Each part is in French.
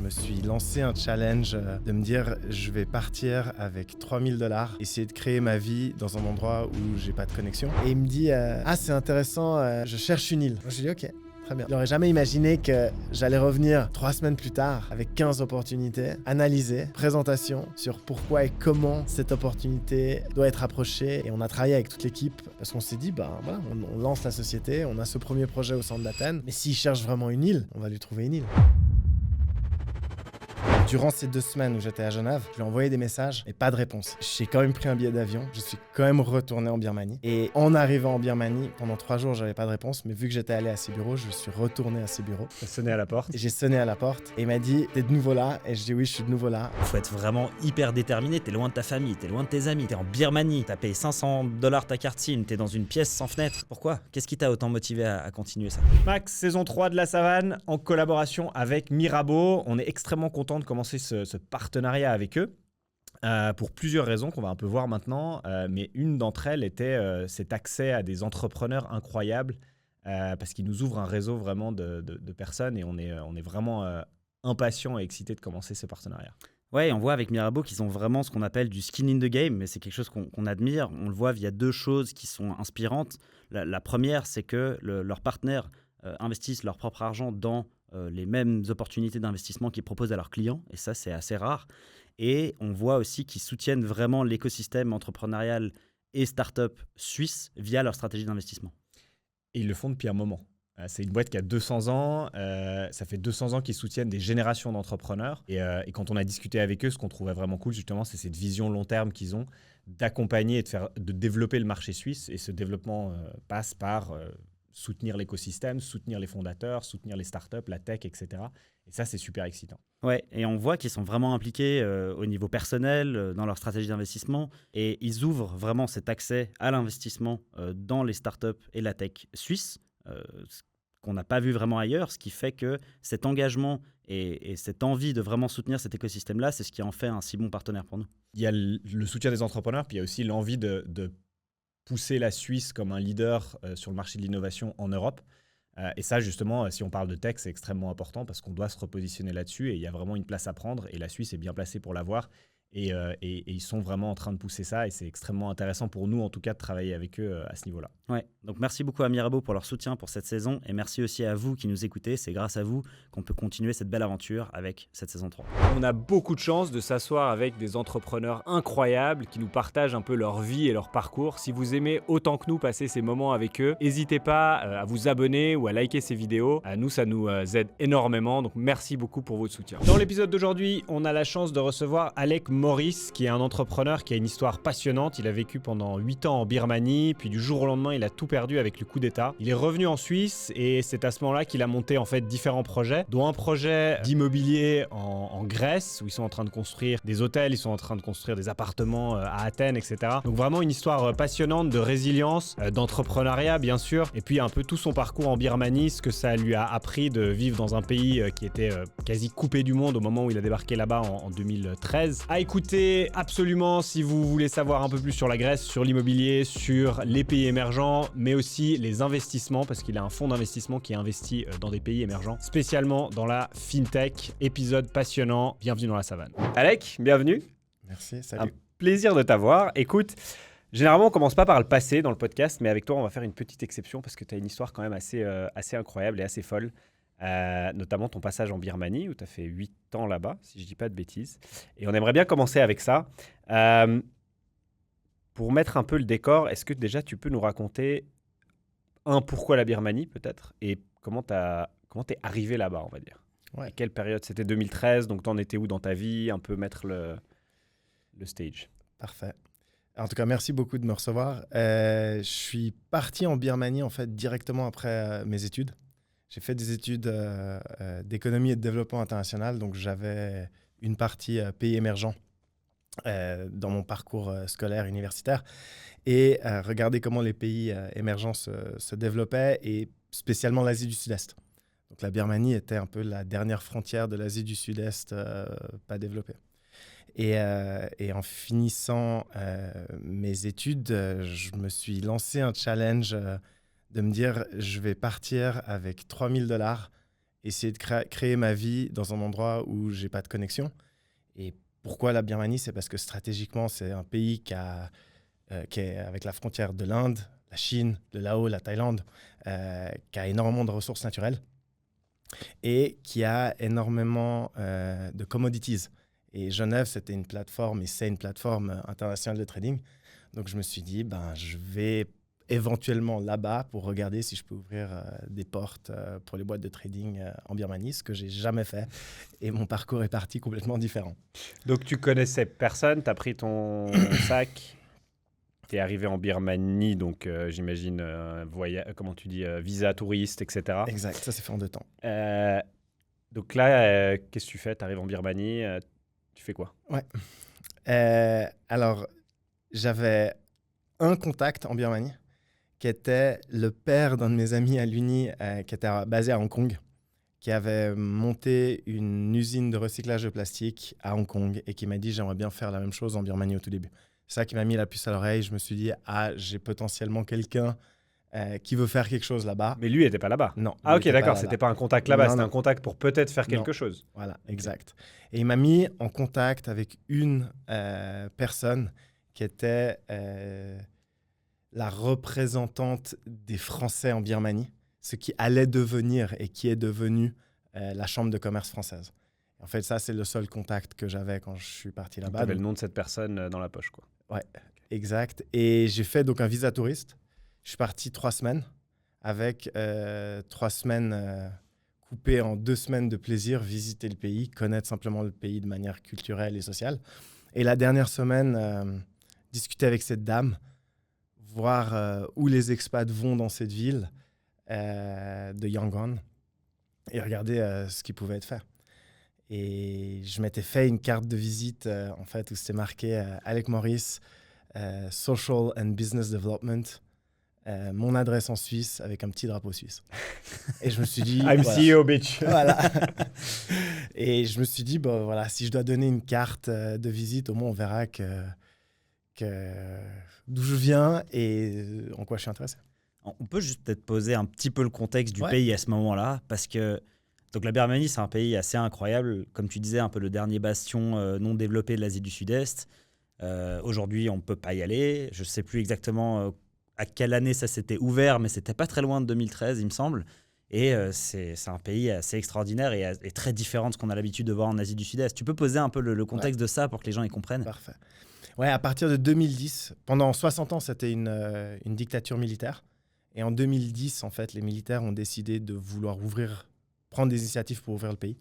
me suis lancé un challenge de me dire je vais partir avec 3000 $, essayer de créer ma vie dans un endroit où j'ai pas de connexion. Et il me dit ah c'est intéressant, je cherche une île. Je lui dis ok. Très bien. J'aurais jamais imaginé que j'allais revenir 3 semaines plus tard avec 15 opportunités, analyser, présentation sur pourquoi et comment cette opportunité doit être approchée. Et on a travaillé avec toute l'équipe parce qu'on s'est dit, voilà, on lance la société, on a ce premier projet au centre d'Athènes, mais s'il cherche vraiment une île, on va lui trouver une île. Durant ces 2 semaines où j'étais à Genève, je lui ai envoyé des messages et pas de réponse. J'ai quand même pris un billet d'avion, je suis quand même retourné en Birmanie. Et en arrivant en Birmanie, pendant 3 jours, j'avais pas de réponse, mais vu que j'étais allé à ses bureaux, je suis retourné à ses bureaux. T'as sonné à la porte. Et j'ai sonné à la porte et il m'a dit t'es de nouveau là? Et je dis oui, je suis de nouveau là. Faut être vraiment hyper déterminé, t'es loin de ta famille, t'es loin de tes amis, t'es en Birmanie, t'as payé 500 $ ta carte SIM, t'es dans une pièce sans fenêtre. Pourquoi? Qu'est-ce qui t'a autant motivé à continuer ça? Max, saison 3 de La Savane, en collaboration avec Mirabeau. On est extrêmement content de commencer ce partenariat avec eux. Pour plusieurs raisons qu'on va un peu voir maintenant, mais une d'entre elles était cet accès à des entrepreneurs incroyables parce qu'ils nous ouvrent un réseau vraiment de personnes et on est vraiment impatients et excités de commencer ce partenariat. Ouais, on voit avec Mirabeau qu'ils ont vraiment ce qu'on appelle du skin in the game, mais c'est quelque chose qu'on admire. On le voit via 2 choses qui sont inspirantes. La première, c'est que leurs partenaires investissent leur propre argent dans les mêmes opportunités d'investissement qu'ils proposent à leurs clients, et ça, c'est assez rare. Et on voit aussi qu'ils soutiennent vraiment l'écosystème entrepreneurial et start-up suisse via leur stratégie d'investissement. Et ils le font depuis un moment. C'est une boîte qui a 200 ans. Ça fait 200 ans qu'ils soutiennent des générations d'entrepreneurs. Et quand on a discuté avec eux, ce qu'on trouvait vraiment cool, justement, c'est cette vision long terme qu'ils ont d'accompagner et de développer le marché suisse. Et ce développement passe par soutenir l'écosystème, soutenir les fondateurs, soutenir les startups, la tech, etc. Et ça, c'est super excitant. Ouais, et on voit qu'ils sont vraiment impliqués au niveau personnel, dans leur stratégie d'investissement. Et ils ouvrent vraiment cet accès à l'investissement dans les startups et la tech suisse, ce qu'on n'a pas vu vraiment ailleurs, ce qui fait que cet engagement et cette envie de vraiment soutenir cet écosystème-là, c'est ce qui en fait un si bon partenaire pour nous. Il y a le soutien des entrepreneurs, puis il y a aussi l'envie de pousser la Suisse comme un leader sur le marché de l'innovation en Europe. Et ça, justement, si on parle de tech, c'est extrêmement important parce qu'on doit se repositionner là-dessus et il y a vraiment une place à prendre et la Suisse est bien placée pour l'avoir. Et ils sont vraiment en train de pousser ça et c'est extrêmement intéressant pour nous, en tout cas, de travailler avec eux à ce niveau-là. Ouais, donc merci beaucoup à Mirabeau pour leur soutien pour cette saison et merci aussi à vous qui nous écoutez. C'est grâce à vous qu'on peut continuer cette belle aventure avec cette saison 3. On a beaucoup de chance de s'asseoir avec des entrepreneurs incroyables qui nous partagent un peu leur vie et leur parcours. Si vous aimez autant que nous passer ces moments avec eux, n'hésitez pas à vous abonner ou à liker ces vidéos. Nous, ça nous aide énormément, donc merci beaucoup pour votre soutien. Dans l'épisode d'aujourd'hui, on a la chance de recevoir Alec Maurice, qui est un entrepreneur qui a une histoire passionnante. Il a vécu pendant 8 ans en Birmanie, puis du jour au lendemain, il a tout perdu avec le coup d'État. Il est revenu en Suisse et c'est à ce moment-là qu'il a monté en fait différents projets, dont un projet d'immobilier en Grèce, où ils sont en train de construire des hôtels, ils sont en train de construire des appartements à Athènes, etc. Donc vraiment une histoire passionnante de résilience, d'entrepreneuriat bien sûr, et puis un peu tout son parcours en Birmanie, ce que ça lui a appris de vivre dans un pays qui était quasi coupé du monde au moment où il a débarqué là-bas en 2013. À écouter absolument si vous voulez savoir un peu plus sur la Grèce, sur l'immobilier, sur les pays émergents, mais aussi les investissements, parce qu'il a un fonds d'investissement qui investit dans des pays émergents, spécialement dans la fintech. Épisode passionnant, bienvenue dans La Savane. Alec, bienvenue. Merci, Un salut. plaisir de t'avoir. Écoute, généralement on commence pas par le passé dans le podcast, mais avec toi on va faire une petite exception parce que tu as une histoire quand même assez incroyable et assez folle. Notamment ton passage en Birmanie où tu as fait 8 ans là-bas, si je dis pas de bêtises. Et on aimerait bien commencer avec ça. Pour mettre un peu le décor, est-ce que déjà tu peux nous raconter pourquoi la Birmanie peut-être et comment t'es arrivé là-bas, on va dire. Ouais. Et quelle période? C'était 2013, donc t'en étais où dans ta vie? Un peu mettre le stage. Parfait. En tout cas, merci beaucoup de me recevoir. Je suis parti en Birmanie en fait directement après mes études. J'ai fait des études d'économie et de développement international, donc j'avais une partie pays émergents dans mon parcours scolaire universitaire et regarder comment les pays émergents se développaient et spécialement l'Asie du Sud-Est. Donc la Birmanie était un peu la dernière frontière de l'Asie du Sud-Est pas développée. Et en finissant mes études, je me suis lancé un challenge de me dire je vais partir avec 3000 $ essayer de créer ma vie dans un endroit où j'ai pas de connexion. Et pourquoi la Birmanie? C'est parce que stratégiquement, c'est un pays qui est avec la frontière de l'Inde, la Chine, le Laos, la Thaïlande, qui a énormément de ressources naturelles et qui a énormément de commodities. Et Genève, c'était une plateforme, et c'est une plateforme internationale de trading. Donc, je me suis dit, je vais éventuellement là-bas pour regarder si je peux ouvrir des portes pour les boîtes de trading en Birmanie, ce que j'ai jamais fait. Et mon parcours est parti complètement différent. Donc, tu connaissais personne, tu as pris ton sac, tu es arrivé en Birmanie, donc j'imagine, comment tu dis, visa touriste, etc. Exact, ça s'est fait en 2 temps. Donc là, qu'est-ce que tu fais? Tu arrives en Birmanie, tu fais quoi? Ouais. Alors, j'avais un contact en Birmanie qui était le père d'un de mes amis à l'Uni qui était basé à Hong Kong, qui avait monté une usine de recyclage de plastique à Hong Kong et qui m'a dit « j'aimerais bien faire la même chose en Birmanie au tout début ». C'est ça qui m'a mis la puce à l'oreille. Je me suis dit « ah, j'ai potentiellement quelqu'un qui veut faire quelque chose là-bas ». Mais lui n'était pas là-bas. Non. Ah ok, d'accord, c'était pas un contact là-bas, c'était un contact pour peut-être faire quelque chose. Voilà, exact. Et il m'a mis en contact avec une personne qui était la représentante des Français en Birmanie, ce qui allait devenir et qui est devenu la Chambre de commerce française. En fait, ça, c'est le seul contact que j'avais quand je suis parti là-bas. Tu avais le nom de cette personne dans la poche, quoi. Ouais, exact. Et j'ai fait donc un visa touriste. Je suis parti 3 semaines avec 3 semaines coupées en 2 semaines de plaisir, visiter le pays, connaître simplement le pays de manière culturelle et sociale. Et la dernière semaine, discuter avec cette dame, voir où les expats vont dans cette ville de Yangon et regarder ce qui pouvait être fait. Et je m'étais fait une carte de visite en fait, où c'était marqué Alec Morris, Social and Business Development, mon adresse en Suisse avec un petit drapeau suisse. Et je me suis dit... I'm CEO, bitch. Voilà. Et je me suis dit, voilà, si je dois donner une carte de visite, au moins on verra d'où je viens et en quoi je suis intéressé. On peut juste peut-être poser un petit peu le contexte du Ouais. pays à ce moment-là, parce que donc la Birmanie, c'est un pays assez incroyable, comme tu disais, un peu le dernier bastion non développé de l'Asie du Sud-Est. Aujourd'hui, on ne peut pas y aller. Je ne sais plus exactement à quelle année ça s'était ouvert, mais c'était pas très loin de 2013, il me semble. Et c'est un pays assez extraordinaire et très différent de ce qu'on a l'habitude de voir en Asie du Sud-Est. Tu peux poser un peu le contexte de ça pour que les gens y comprennent? Parfait. Ouais, à partir de 2010, pendant 60 ans, c'était une dictature militaire. Et en 2010, en fait, les militaires ont décidé de vouloir prendre des initiatives pour ouvrir le pays.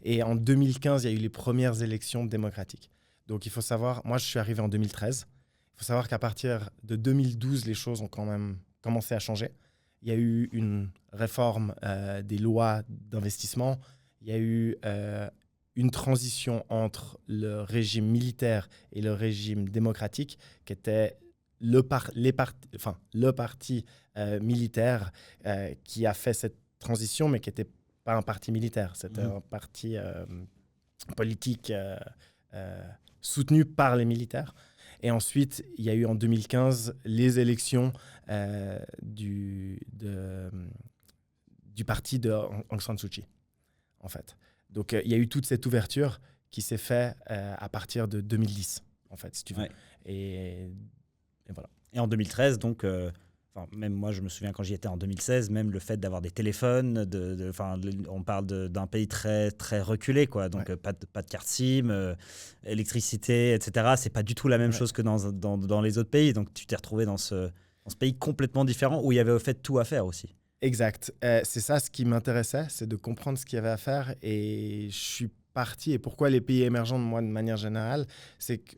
Et en 2015, il y a eu les premières élections démocratiques. Donc, il faut savoir, moi, je suis arrivé en 2013. Il faut savoir qu'à partir de 2012, les choses ont quand même commencé à changer. Il y a eu une réforme des lois d'investissement. Il y a eu une transition entre le régime militaire et le régime démocratique, qui était le parti militaire qui a fait cette transition, mais qui n'était pas un parti militaire. C'était un parti politique soutenu par les militaires. Et ensuite, il y a eu en 2015 les élections du parti de Aung San Suu Kyi, en fait. Donc, il y a eu toute cette ouverture qui s'est faite à partir de 2010, en fait, si tu veux. Ouais. Et voilà. Et en 2013, donc, même moi, je me souviens quand j'y étais en 2016, même le fait d'avoir des téléphones, on parle d'un pays très, très reculé, quoi. Donc, pas de carte SIM, électricité, etc. C'est pas du tout la même chose que dans les autres pays. Donc, tu t'es retrouvé dans ce pays complètement différent où il y avait au fait tout à faire aussi. Exact. C'est ça ce qui m'intéressait, c'est de comprendre ce qu'il y avait à faire. Et je suis parti. Et pourquoi les pays émergents, moi, de manière générale, c'est que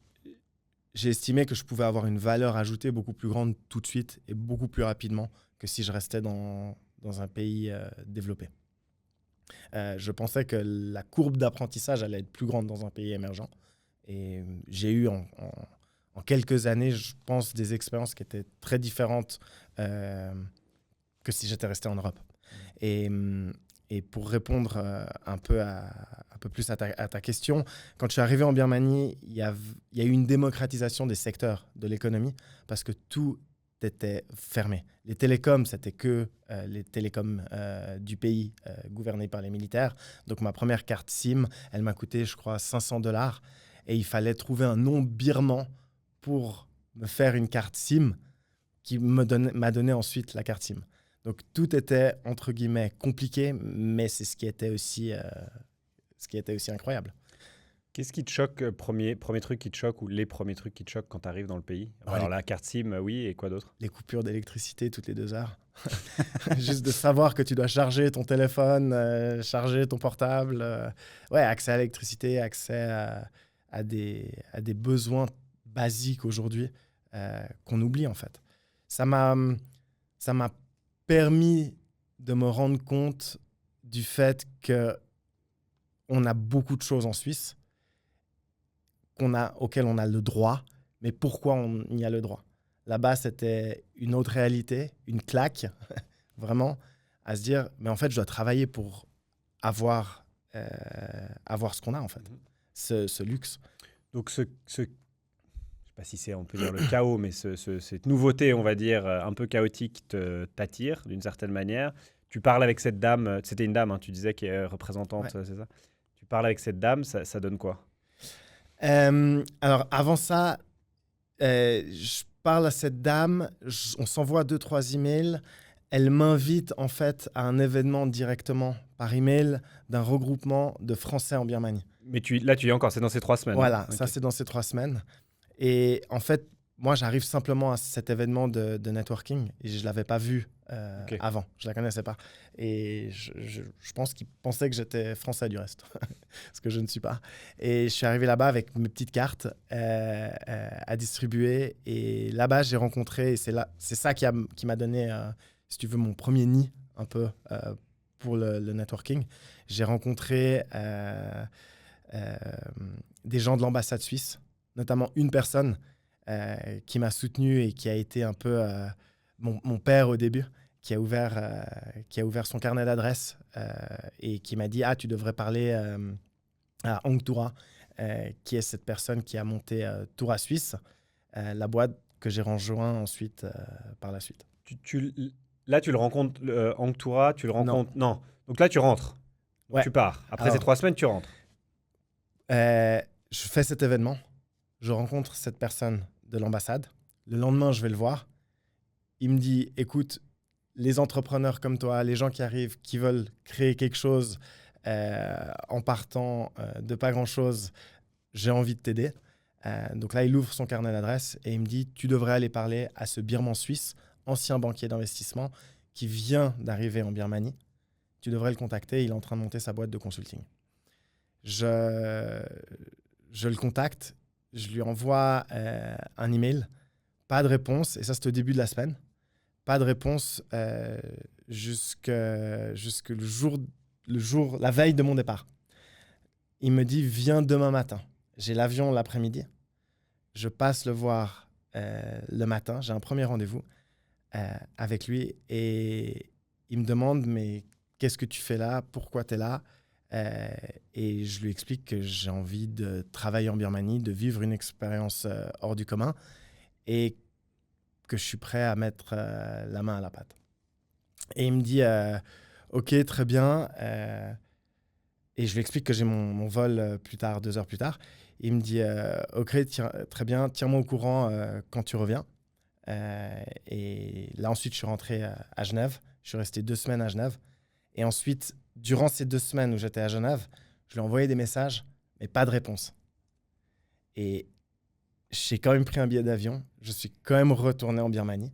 j'ai estimé que je pouvais avoir une valeur ajoutée beaucoup plus grande tout de suite et beaucoup plus rapidement que si je restais dans un pays développé. Je pensais que la courbe d'apprentissage allait être plus grande dans un pays émergent. Et j'ai eu en quelques années, je pense, des expériences qui étaient très différentes que si j'étais resté en Europe. Et pour répondre un peu plus à ta question, quand je suis arrivé en Birmanie, il y a eu une démocratisation des secteurs de l'économie parce que tout était fermé. Les télécoms, c'était que les télécoms du pays gouvernés par les militaires. Donc ma première carte SIM, elle m'a coûté, je crois, $500. Et il fallait trouver un nom birman pour me faire une carte SIM qui m'a donné ensuite la carte SIM. Donc tout était, entre guillemets, compliqué, mais c'est ce qui était aussi incroyable. Qu'est-ce qui te choque, premier truc qui te choque ou les premiers trucs qui te choquent quand tu arrives dans le pays? Alors la carte SIM, oui, et quoi d'autre? Les coupures d'électricité toutes les 2 heures. Juste de savoir que tu dois charger ton téléphone, charger ton portable. Ouais, accès à l'électricité, accès à des besoins basiques aujourd'hui qu'on oublie en fait. Ça m'a permis de me rendre compte du fait qu'on a beaucoup de choses en Suisse auxquelles on a le droit, mais pourquoi on y a le droit? Là-bas, c'était une autre réalité, une claque, vraiment, à se dire, mais en fait, je dois travailler pour avoir ce qu'on a, en fait, ce luxe. Donc, je sais pas si on peut dire le chaos, mais cette nouveauté, on va dire, un peu chaotique, t'attire d'une certaine manière. Tu parles avec cette dame, c'était une dame, hein, tu disais, qui est représentante, Ouais. c'est ça? Tu parles avec cette dame, ça donne quoi? Alors, avant ça, je parle à cette dame, on s'envoie 2-3 emails. Elle m'invite en fait à un événement directement par email d'un regroupement de Français en Birmanie. Mais là, tu y es encore, c'est dans ces 3 semaines. Voilà, hein? ça Ok. c'est dans ces 3 semaines. Et en fait, moi j'arrive simplement à cet événement de networking et je ne l'avais pas vu avant, je ne la connaissais pas. Et je pense qu'ils pensaient que j'étais français du reste, ce que je ne suis pas. Et je suis arrivé là-bas avec mes petites cartes à distribuer. Et là-bas, j'ai rencontré, et c'est ça qui m'a donné, si tu veux, mon premier nid un peu pour le networking. J'ai rencontré des gens de l'ambassade suisse, notamment une personne qui m'a soutenu et qui a été un peu mon père au début, qui a ouvert son carnet d'adresses et qui m'a dit « Ah, tu devrais parler à Hong Toura, qui est cette personne qui a monté Toura Suisse, la boîte que j'ai rejoint ensuite par la suite. » Là, tu le rencontres, Hong Toura, tu le Non. rencontres... Non. Donc là, tu rentres. Donc Ouais. tu pars. Après Alors, ces 3 semaines, tu rentres. je fais cet événement, je rencontre cette personne de l'ambassade. Le lendemain, je vais le voir. Il me dit, écoute, les entrepreneurs comme toi, les gens qui arrivent, qui veulent créer quelque chose en partant de pas grand-chose, j'ai envie de t'aider. Donc là, il ouvre son carnet d'adresses et il me dit, tu devrais aller parler à ce Birman suisse, ancien banquier d'investissement, qui vient d'arriver en Birmanie. Tu devrais le contacter, il est en train de monter sa boîte de consulting. Je le contacte, je lui envoie un email, pas de réponse, et ça c'est au début de la semaine, pas de réponse jusque la veille de mon départ. Il me dit, viens demain matin. J'ai l'avion l'après-midi, je passe le voir le matin, j'ai un premier rendez-vous avec lui, et il me demande, mais qu'est-ce que tu fais là? Pourquoi tu es là? Et je lui explique que j'ai envie de travailler en Birmanie, de vivre une expérience hors du commun et que je suis prêt à mettre la main à la pâte. Et il me dit ok, très bien. Et je lui explique que j'ai mon vol plus tard, 2 heures plus tard. Il me dit ok, très bien, tiens-moi au courant quand tu reviens. Et là, ensuite, je suis rentré à Genève. Je suis resté 2 semaines à Genève. Et ensuite, durant ces 2 semaines où j'étais à Genève, je lui ai envoyé des messages, mais pas de réponse. Et j'ai quand même pris un billet d'avion. Je suis quand même retourné en Birmanie.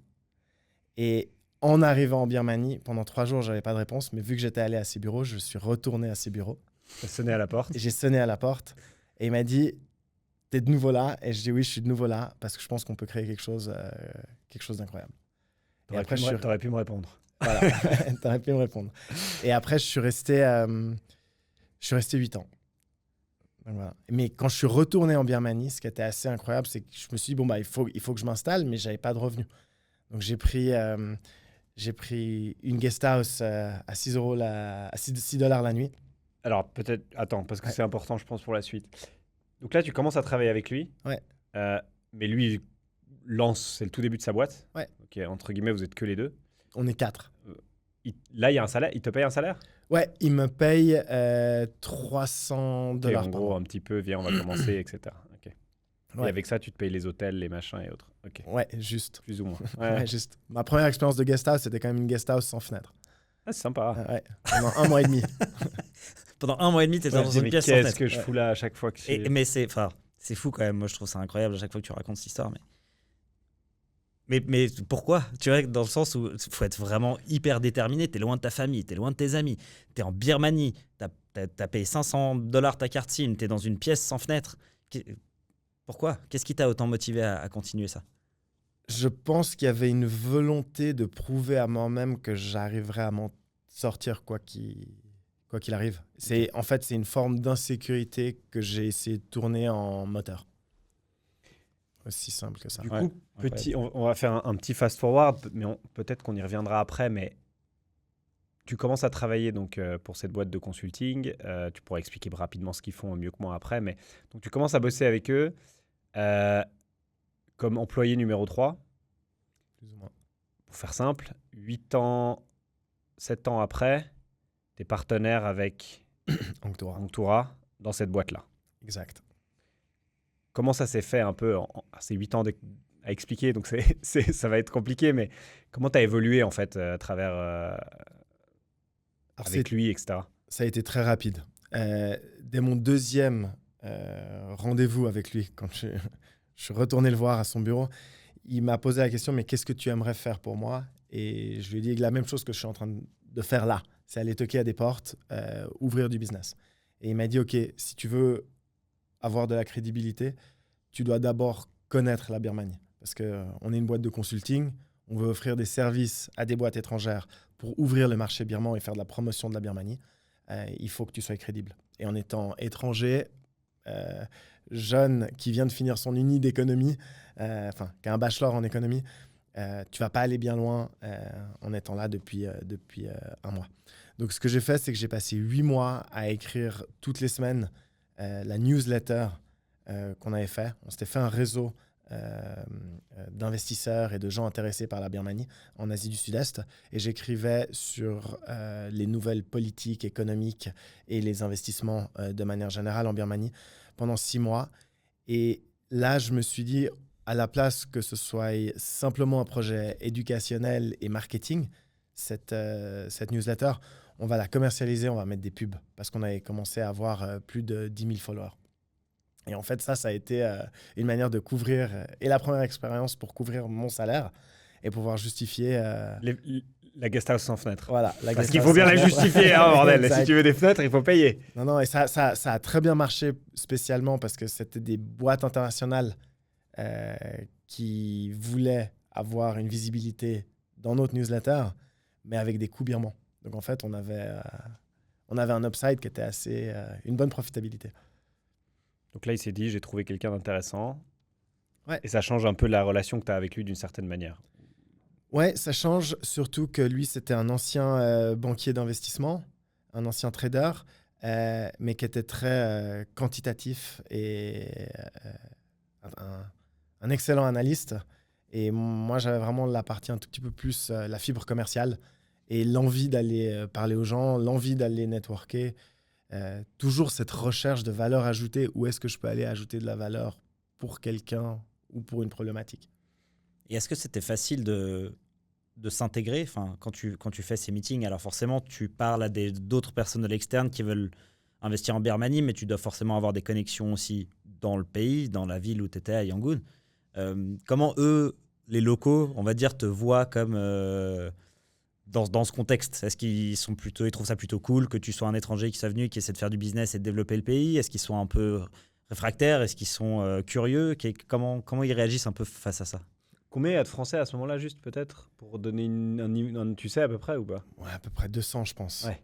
Et en arrivant en Birmanie, pendant 3 jours, je n'avais pas de réponse. Mais vu que j'étais allé à ses bureaux, je suis retourné à ses bureaux. Tu as sonné à la porte. Et j'ai sonné à la porte. Et il m'a dit, t'es de nouveau là? Et je dis oui, je suis de nouveau là parce que je pense qu'on peut créer quelque chose d'incroyable. T'aurais pu me répondre. Voilà, t'aurais pu me répondre. Et après, je suis resté 8 ans. Donc, voilà. Mais quand je suis retourné en Birmanie, ce qui était assez incroyable, c'est que je me suis dit, bon, bah, il faut que je m'installe, mais je n'avais pas de revenus. Donc, j'ai pris une guest house à 6 € à $6 la nuit. Alors, peut-être... Attends, parce que c'est important, je pense, pour la suite. Donc là, tu commences à travailler avec lui. Ouais. Mais lui, lance, c'est le tout début de sa boîte. Ouais. Ok, entre guillemets, vous êtes que les deux. On est 4. Là, il y a un salaire. Il te paye un salaire? Ouais, il me paye $300 Et en par gros, mois. un petit peu, viens, on va commencer, etc. Ok. Et Ouais. avec ça, tu te payes les hôtels, les machins et autres. Ok, Ouais, juste. plus ou moins. Ouais, juste. Ma première expérience de guest house, c'était quand même une guest house sans fenêtre. Ah, c'est sympa. Ouais, pendant 1 mois et demi. Pendant 1 mois et demi, tu étais Ouais, dans je dis, une mais pièce sans qu'est-ce fenêtre. que je fous là à chaque fois que Mais c'est fou quand même. Moi, je trouve ça incroyable à chaque fois que tu racontes cette histoire. Mais pourquoi? Tu vois, dans le sens où il faut être vraiment hyper déterminé. Tu es loin de ta famille, tu es loin de tes amis. Tu es en Birmanie, tu as payé $500 ta carte SIM, tu es dans une pièce sans fenêtre. Pourquoi? Qu'est-ce qui t'a autant motivé à continuer ça? Je pense qu'il y avait une volonté de prouver à moi-même que j'arriverais à m'en sortir quoi qu'il arrive. En fait, c'est une forme d'insécurité que j'ai essayé de tourner en moteur. Aussi simple que ça. Du Ouais, coup, on va faire un petit fast-forward, mais peut-être qu'on y reviendra après, mais tu commences à travailler donc, pour cette boîte de consulting. Tu pourras expliquer rapidement ce qu'ils font mieux que moi après, mais donc, tu commences à bosser avec eux comme employé numéro 3, Plus ou moins. pour faire simple. 8 ans, 7 ans après, tu es partenaire avec Anktora. Anktora dans cette boîte-là. Exact. Comment ça s'est fait un peu c'est 8 ans à expliquer, donc ça va être compliqué, mais comment tu as évolué en fait à travers Alors, avec lui, etc. ça a été très rapide. Dès mon deuxième rendez-vous avec lui, quand je suis retourné le voir à son bureau, il m'a posé la question, mais qu'est-ce que tu aimerais faire pour moi? Et je lui ai dit la même chose que je suis en train de faire là. C'est aller toquer à des portes, ouvrir du business. Et il m'a dit, OK, si tu veux avoir de la crédibilité, tu dois d'abord connaître la Birmanie. Parce qu'on est une boîte de consulting, on veut offrir des services à des boîtes étrangères pour ouvrir le marché birman et faire de la promotion de la Birmanie. Il faut que tu sois crédible. Et en étant étranger, jeune, qui vient de finir son uni d'économie, qui a un bachelor en économie, tu vas pas aller bien loin en étant là depuis 1 mois. Donc, ce que j'ai fait, c'est que j'ai passé 8 mois à écrire toutes les semaines la newsletter qu'on avait fait. On s'était fait un réseau d'investisseurs et de gens intéressés par la Birmanie en Asie du Sud-Est. Et j'écrivais sur les nouvelles politiques économiques et les investissements de manière générale en Birmanie pendant 6 mois. Et là, je me suis dit, à la place que ce soit simplement un projet éducationnel et marketing, cette newsletter, on va la commercialiser, on va mettre des pubs parce qu'on avait commencé à avoir plus de 10 000 followers. Et en fait, ça a été une manière de couvrir, et la première expérience pour couvrir mon salaire et pouvoir justifier... La guest house sans fenêtre. Voilà, Parce qu'il faut bien la justifier, hein, bordel. Si tu veux des fenêtres, il faut payer. Non, et ça a très bien marché spécialement parce que c'était des boîtes internationales qui voulaient avoir une visibilité dans notre newsletter, mais avec des coûts birmans. Donc en fait, on avait un upside qui était assez... une bonne profitabilité. Donc là, il s'est dit, j'ai trouvé quelqu'un d'intéressant. Ouais. Et ça change un peu la relation que tu as avec lui d'une certaine manière. Ouais, ça change, surtout que lui, c'était un ancien banquier d'investissement, un ancien trader, mais qui était très quantitatif et un excellent analyste. Et moi, j'avais vraiment la partie un tout petit peu plus, la fibre commerciale et l'envie d'aller parler aux gens, l'envie d'aller networker. Toujours cette recherche de valeur ajoutée. Où est-ce que je peux aller ajouter de la valeur pour quelqu'un ou pour une problématique? Et est-ce que c'était facile de s'intégrer, enfin, quand tu fais ces meetings? Alors forcément, tu parles à d'autres personnes de l'externe qui veulent investir en Birmanie, mais tu dois forcément avoir des connexions aussi dans le pays, dans la ville où tu étais, à Yangon. Comment eux, les locaux, on va dire, te voient comme dans ce contexte? Est-ce qu'ils trouvent ça plutôt cool que tu sois un étranger qui soit venu et qui essaie de faire du business et de développer le pays? Est-ce qu'ils sont un peu réfractaires? Est-ce qu'ils sont curieux? Comment ils réagissent un peu face à ça? Combien il y a de Français à ce moment-là, juste peut-être, pour donner tu sais à peu près ou pas? Ouais, à peu près 200, je pense. Ouais.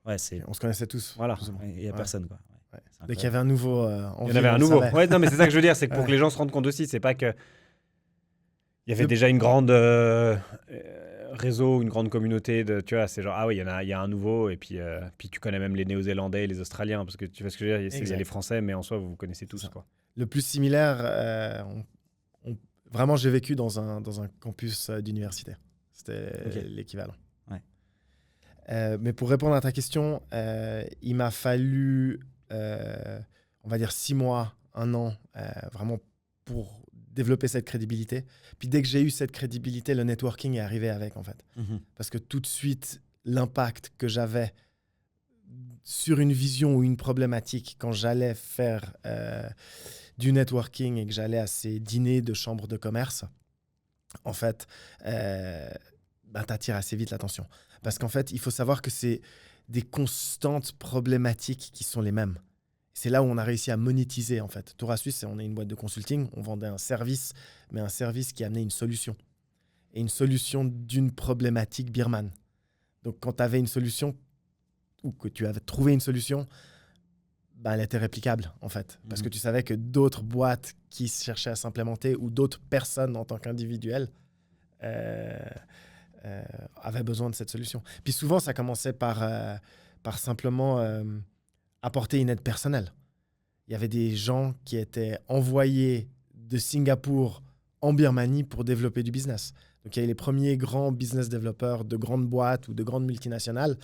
Ouais, On se connaissait tous. Voilà. Il n'y a personne, quoi. Ouais. Dès qu'il y avait un nouveau il y en avait un nouveau. Ouais, non, mais c'est ça que je veux dire, c'est que pour que les gens se rendent compte aussi, c'est pas que il y avait déjà une grande réseau, une grande communauté de, tu vois, c'est genre, ah oui, il y a un nouveau, et puis tu connais même les Néo-Zélandais et les Australiens, parce que tu vois ce que je veux dire, il y a les Français, mais en soi, vous vous connaissez tous, quoi. Le plus similaire, vraiment, j'ai vécu dans un campus d'université. C'était l'équivalent. Ouais. Mais pour répondre à ta question, il m'a fallu, on va dire 6 mois, 1 an, vraiment pour développer cette crédibilité. Puis dès que j'ai eu cette crédibilité, le networking est arrivé avec, en fait. Parce que tout de suite, l'impact que j'avais sur une vision ou une problématique quand j'allais faire du networking et que j'allais à ces dîners de chambres de commerce, en fait, t'attires assez vite l'attention. Parce qu'en fait, il faut savoir que c'est des constantes problématiques qui sont les mêmes. C'est là où on a réussi à monétiser, en fait. Toura Suisse, on est une boîte de consulting, on vendait un service, mais un service qui amenait une solution. Et une solution d'une problématique birmane. Donc, quand tu avais une solution, ou que tu avais trouvé une solution, elle était réplicable, en fait. Parce que tu savais que d'autres boîtes qui cherchaient à s'implémenter ou d'autres personnes en tant qu'individuels avaient besoin de cette solution. Puis souvent, ça commençait par simplement apporter une aide personnelle. Il y avait des gens qui étaient envoyés de Singapour en Birmanie pour développer du business. Donc, il y avait les premiers grands business développeurs de grandes boîtes ou de grandes multinationales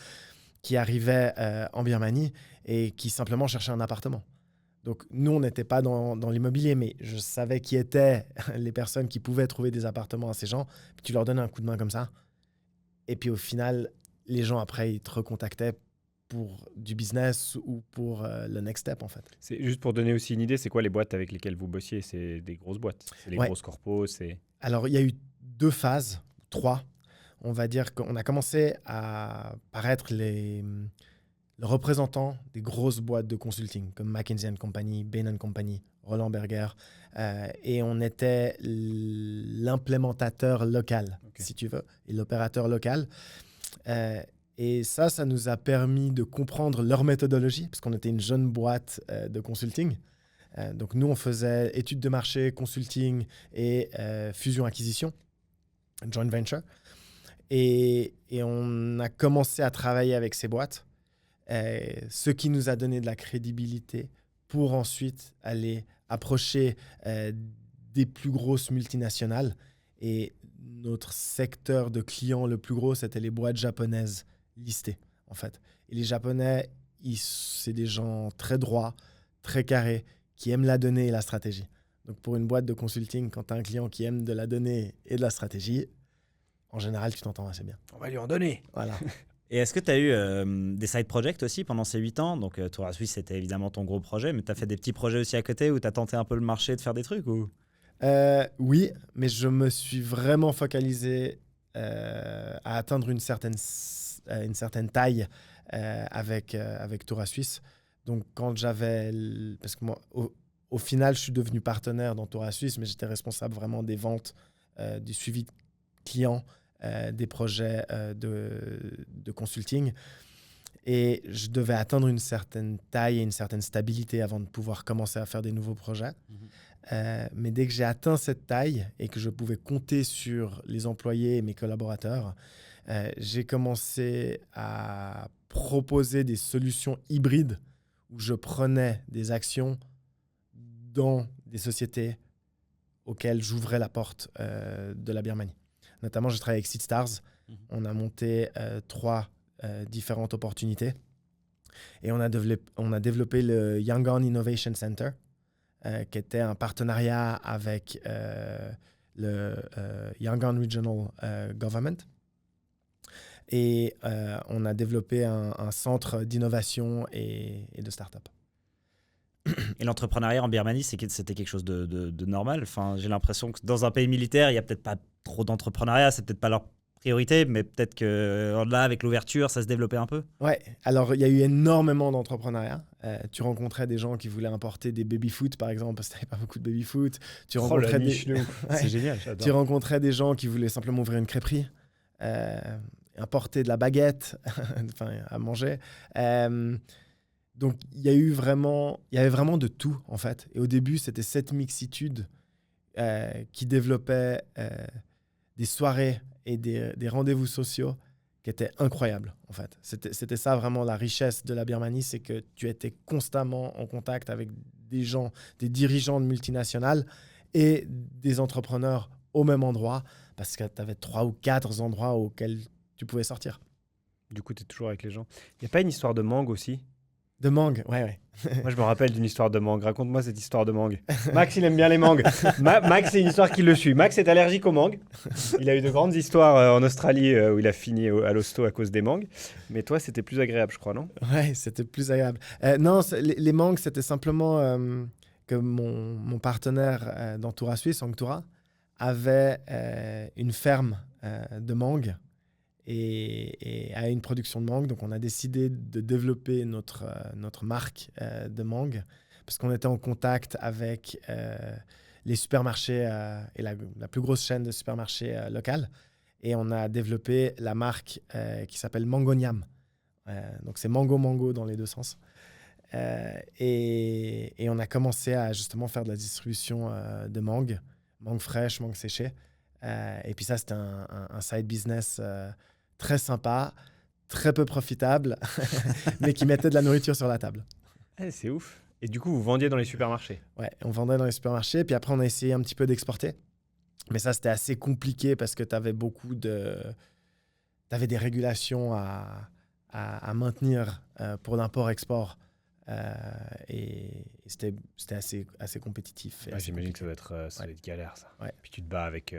qui arrivaient en Birmanie et qui simplement cherchaient un appartement. Donc, nous, on n'était pas dans l'immobilier, mais je savais qui étaient les personnes qui pouvaient trouver des appartements à ces gens. Puis tu leur donnais un coup de main comme ça. Et puis, au final, les gens, après, ils te recontactaient pour du business ou pour le next step, en fait. C'est juste pour donner aussi une idée, c'est quoi les boîtes avec lesquelles vous bossiez? C'est des grosses boîtes, c'est les grosses corpos, c'est... Alors, il y a eu 2 phases, 3. On va dire qu'on a commencé à paraître le représentant des grosses boîtes de consulting, comme McKinsey & Company, Bain & Company, Roland Berger, et on était l'implémentateur local, si tu veux, et l'opérateur local. Et ça nous a permis de comprendre leur méthodologie, parce qu'on était une jeune boîte de consulting. Donc nous, on faisait études de marché, consulting et fusion-acquisition, joint venture. Et on a commencé à travailler avec ces boîtes, ce qui nous a donné de la crédibilité pour ensuite aller approcher des plus grosses multinationales. Et notre secteur de clients le plus gros, c'était les boîtes japonaises listées, en fait. Et les Japonais, c'est des gens très droits, très carrés, qui aiment la donnée et la stratégie. Donc, pour une boîte de consulting, quand tu as un client qui aime de la donnée et de la stratégie, en général, tu t'entends assez bien. On va lui en donner. Voilà. Et est-ce que tu as eu des side projects aussi pendant ces 8 ans? Donc, Toura Suisse, c'était évidemment ton gros projet, mais tu as fait des petits projets aussi à côté où tu as tenté un peu le marché de faire des trucs ou... Oui, mais je me suis vraiment focalisé à atteindre une certaine taille avec Toura Suisse. Donc, quand j'avais... Parce que moi, au final, je suis devenu partenaire dans Toura Suisse, mais j'étais responsable vraiment des ventes, du suivi de clients, des projets de consulting. Et je devais atteindre une certaine taille et une certaine stabilité avant de pouvoir commencer à faire des nouveaux projets. Mais dès que j'ai atteint cette taille et que je pouvais compter sur les employés et mes collaborateurs, j'ai commencé à proposer des solutions hybrides où je prenais des actions dans des sociétés auxquelles j'ouvrais la porte de la Birmanie. Notamment, j'ai travaillé avec SeedStars. On a monté 3 différentes opportunités. Et on a développé le Yangon Innovation Center, qui était un partenariat avec le Yangon Regional Government. Et on a développé un centre d'innovation et de start-up. Et l'entrepreneuriat en Birmanie, c'était quelque chose de normal. Enfin, j'ai l'impression que dans un pays militaire, il n'y a peut-être pas trop d'entrepreneuriat, c'est peut-être pas leur priorité, mais peut-être que là, avec l'ouverture, ça se développait un peu. Ouais, alors il y a eu énormément d'entrepreneuriat. Tu rencontrais des gens qui voulaient importer des baby-foot, par exemple, parce que tu n'avais pas beaucoup de baby-foot. C'est génial, j'adore. Tu rencontrais des gens qui voulaient simplement ouvrir une crêperie, importer de la baguette, enfin, à manger. Donc, il y avait vraiment de tout, en fait. Et au début, c'était cette mixitude qui développait des soirées et des rendez-vous sociaux qui étaient incroyables, en fait. C'était ça vraiment la richesse de la Birmanie, c'est que tu étais constamment en contact avec des gens, des dirigeants de multinationales, et des entrepreneurs au même endroit parce que tu avais 3 ou 4 endroits auxquels tu pouvais sortir. Du coup, tu es toujours avec les gens. Il n'y a pas une histoire de mangue aussi? De mangue, ouais. Moi, je me rappelle d'une histoire de mangue. Raconte-moi cette histoire de mangue. Max, il aime bien les mangues. Max, c'est une histoire qui le suit. Max est allergique aux mangues. Il a eu de grandes histoires en Australie où il a fini à l'hosto à cause des mangues. Mais toi, c'était plus agréable, je crois, non? Ouais, c'était plus agréable. Non, les mangues, c'était simplement que mon partenaire dans Toura Suisse, Angtura, avait une ferme de mangues et a une production de mangue. Donc, on a décidé de développer notre marque de mangue parce qu'on était en contact avec les supermarchés et la plus grosse chaîne de supermarchés locale. Et on a développé la marque qui s'appelle Mangoniam. Donc, c'est mango dans les deux sens. Et on a commencé à justement faire de la distribution de mangue fraîche, mangue séchée. Et puis ça, c'était un side business très sympa, très peu profitable, mais qui mettait de la nourriture sur la table. C'est ouf. Et du coup, vous vendiez dans les supermarchés? Ouais, on vendait dans les supermarchés. Puis après, on a essayé un petit peu d'exporter. Mais ça, c'était assez compliqué parce que tu avais t'avais des régulations à maintenir pour l'import-export. Et c'était assez compétitif. Ouais, j'imagine que ça doit être galère, ça. Ouais. Puis tu te bats avec...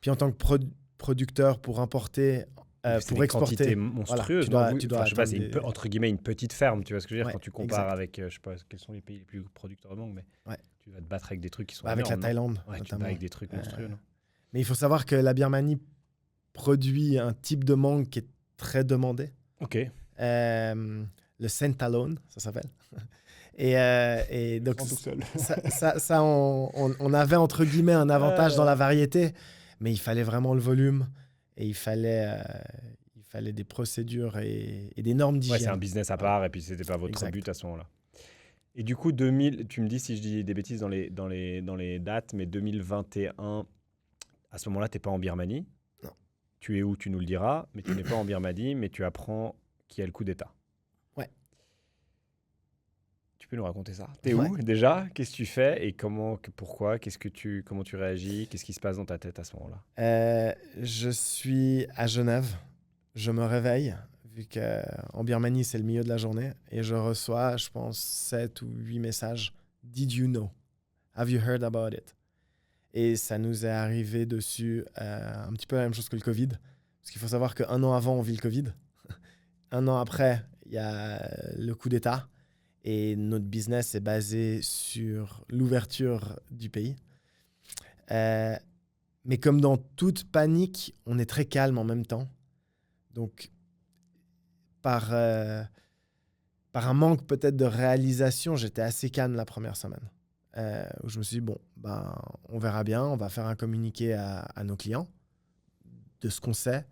Puis en tant que producteur, pour importer, pour exporter... C'est monstrueuse. Voilà, tu dois je sais pas, c'est atteindre entre guillemets une petite ferme, tu vois ce que je veux dire, Ouais, quand tu compares exact. avec, je sais pas, quels sont les pays les plus producteurs de mangue, mais Ouais. tu vas te battre avec des trucs qui sont avec la énormes, non? Thaïlande, Ouais, tu te notamment. bats avec des trucs monstrueux, non? Mais il faut savoir que la Birmanie produit un type de mangue qui est très demandé. Ok. Le Centalone, ça s'appelle. Et donc, Tout seul. ça on avait entre guillemets un avantage dans la variété, mais il fallait vraiment le volume et il fallait des procédures et des normes d'hygiène. Ouais, c'est un business à part et puis c'était pas votre Exact. but à ce moment-là. Et du coup, 2000, tu me dis si je dis des bêtises dans les dates, mais 2021, à ce moment-là, tu n'es pas en Birmanie. Non. Tu es où, tu nous le diras, mais tu n'es pas en Birmanie, mais tu apprends qu'il y a le coup d'État. Ouais. Tu peux nous raconter ça? T'es Ouais. où déjà? Qu'est-ce que tu fais et pourquoi? Comment tu réagis? Qu'est-ce qui se passe dans ta tête à ce moment-là? Je suis à Genève. Je me réveille, vu qu'en Birmanie, c'est le milieu de la journée, et je reçois, je pense, 7 ou 8 messages. Did you know? Have you heard about it? Et ça nous est arrivé dessus un petit peu la même chose que le Covid. Parce qu'il faut savoir qu'un an avant, on vit le Covid. Un an après, il y a le coup d'État. Et notre business est basé sur l'ouverture du pays. Mais comme dans toute panique, on est très calme en même temps. Donc, par un manque peut-être de réalisation, j'étais assez calme la première semaine. Où je me suis dit, on verra bien, on va faire un communiqué à nos clients de ce qu'on sait.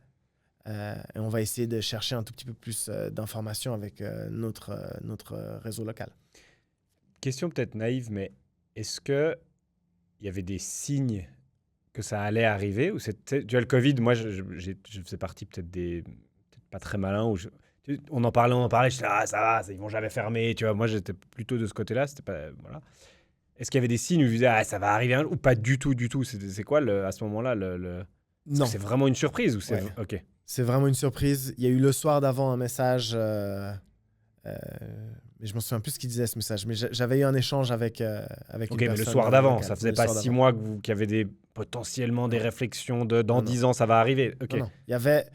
Et on va essayer de chercher un tout petit peu plus d'informations avec notre réseau local. Question peut-être naïve, mais est-ce qu'il y avait des signes que ça allait arriver ou c'était, tu vois, le Covid, moi, je faisais partie peut-être pas très malin. On en parlait, je disais, ça va, ils vont jamais fermer. Tu vois, moi, j'étais plutôt de ce côté-là. C'était pas, voilà. Est-ce qu'il y avait des signes où je disais, ça va arriver ou pas du tout? C'est quoi à ce moment-là Non. C'est vraiment une surprise ou c'est... Ouais. Ok. C'est vraiment une surprise. Il y a eu le soir d'avant un message, mais je me souviens plus ce qu'il disait ce message. Mais j'avais eu un échange avec une mais personne. le soir d'avant, locale. ça faisait Le pas soir 6 d'avant. mois qu'il y avait potentiellement des réflexions dans 10 ans, ça va arriver. Ok. Non. Il y avait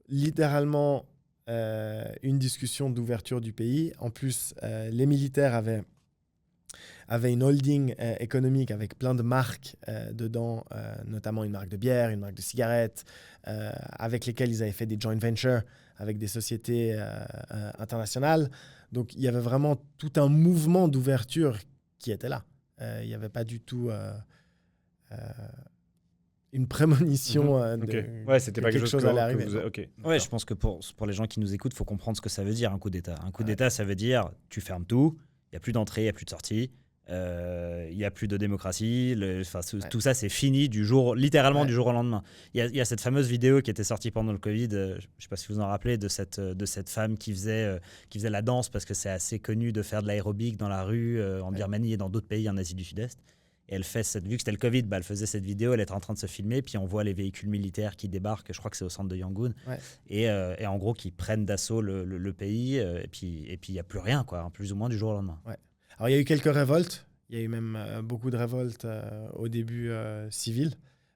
littéralement une discussion d'ouverture du pays. En plus, les militaires avaient une holding économique avec plein de marques dedans, notamment une marque de bière, une marque de cigarettes, avec lesquelles ils avaient fait des joint ventures avec des sociétés internationales. Donc, il y avait vraiment tout un mouvement d'ouverture qui était là. Il n'y avait pas du tout une prémonition Ouais, c'était pas quelque chose allait arriver. Ouais, je pense que pour les gens qui nous écoutent, il faut comprendre ce que ça veut dire, un coup d'État. Un coup d'État, ça veut dire tu fermes tout, il n'y a plus d'entrée, il n'y a plus de sortie, il n'y a plus de démocratie. Tout ça, c'est fini littéralement du jour au lendemain. Il y a cette fameuse vidéo qui était sortie pendant le Covid, je ne sais pas si vous en rappelez, de cette femme qui faisait la danse, parce que c'est assez connu de faire de l'aérobic dans la rue en Birmanie et dans d'autres pays en Asie du Sud-Est. Et vu que c'était le Covid, elle faisait cette vidéo, elle était en train de se filmer, puis on voit les véhicules militaires qui débarquent, je crois que c'est au centre de Yangon, Ouais. et en gros qui prennent d'assaut le pays, et puis il n'y a plus rien, quoi, plus ou moins du jour au lendemain. Ouais. Alors, il y a eu quelques révoltes. Il y a eu même beaucoup de révoltes au début civiles,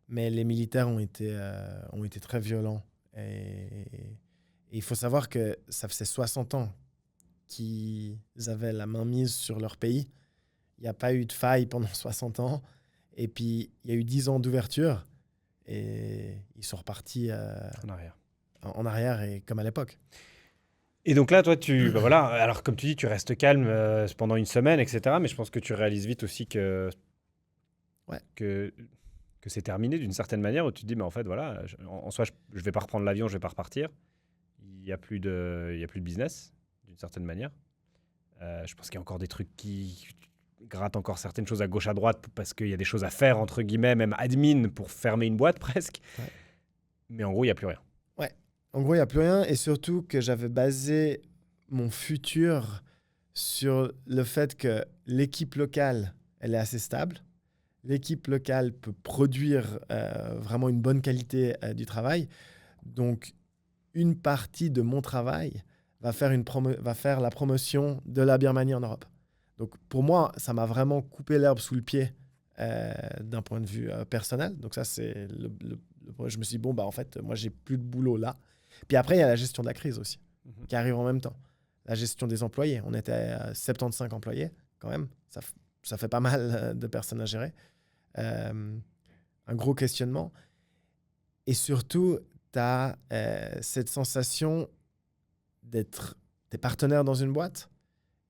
mais les militaires ont été très violents. Et il faut savoir que ça faisait 60 ans qu'ils avaient la main mise sur leur pays. Il n'y a pas eu de faille pendant 60 ans. Et puis, il y a eu 10 ans d'ouverture. Et ils sont repartis en arrière et comme à l'époque. Et donc là, toi, voilà, alors comme tu dis, tu restes calme pendant une semaine, etc. Mais je pense que tu réalises vite aussi que c'est terminé d'une certaine manière, où tu te dis, mais en fait, voilà, en soi, je ne vais pas reprendre l'avion, je ne vais pas repartir. Il n'y a plus de business, d'une certaine manière. Je pense qu'il y a encore des trucs qui grattent encore certaines choses à gauche, à droite, parce qu'il y a des choses à faire, entre guillemets, même admin, pour fermer une boîte presque. Ouais. Mais en gros, il n'y a plus rien. Ouais. En gros, il n'y a plus rien. Et surtout que j'avais basé mon futur sur le fait que l'équipe locale, elle est assez stable. L'équipe locale peut produire vraiment une bonne qualité du travail. Donc, une partie de mon travail va faire la promotion de la Birmanie en Europe. Donc, pour moi, ça m'a vraiment coupé l'herbe sous le pied d'un point de vue personnel. Donc, ça, c'est je me suis dit, bon, en fait, moi, j'ai plus de boulot là. Puis après, il y a la gestion de la crise aussi, qui arrive en même temps. La gestion des employés. On était à 75 employés, quand même. Ça fait pas mal de personnes à gérer. Un gros questionnement. Et surtout, tu as cette sensation d'être partenaire dans une boîte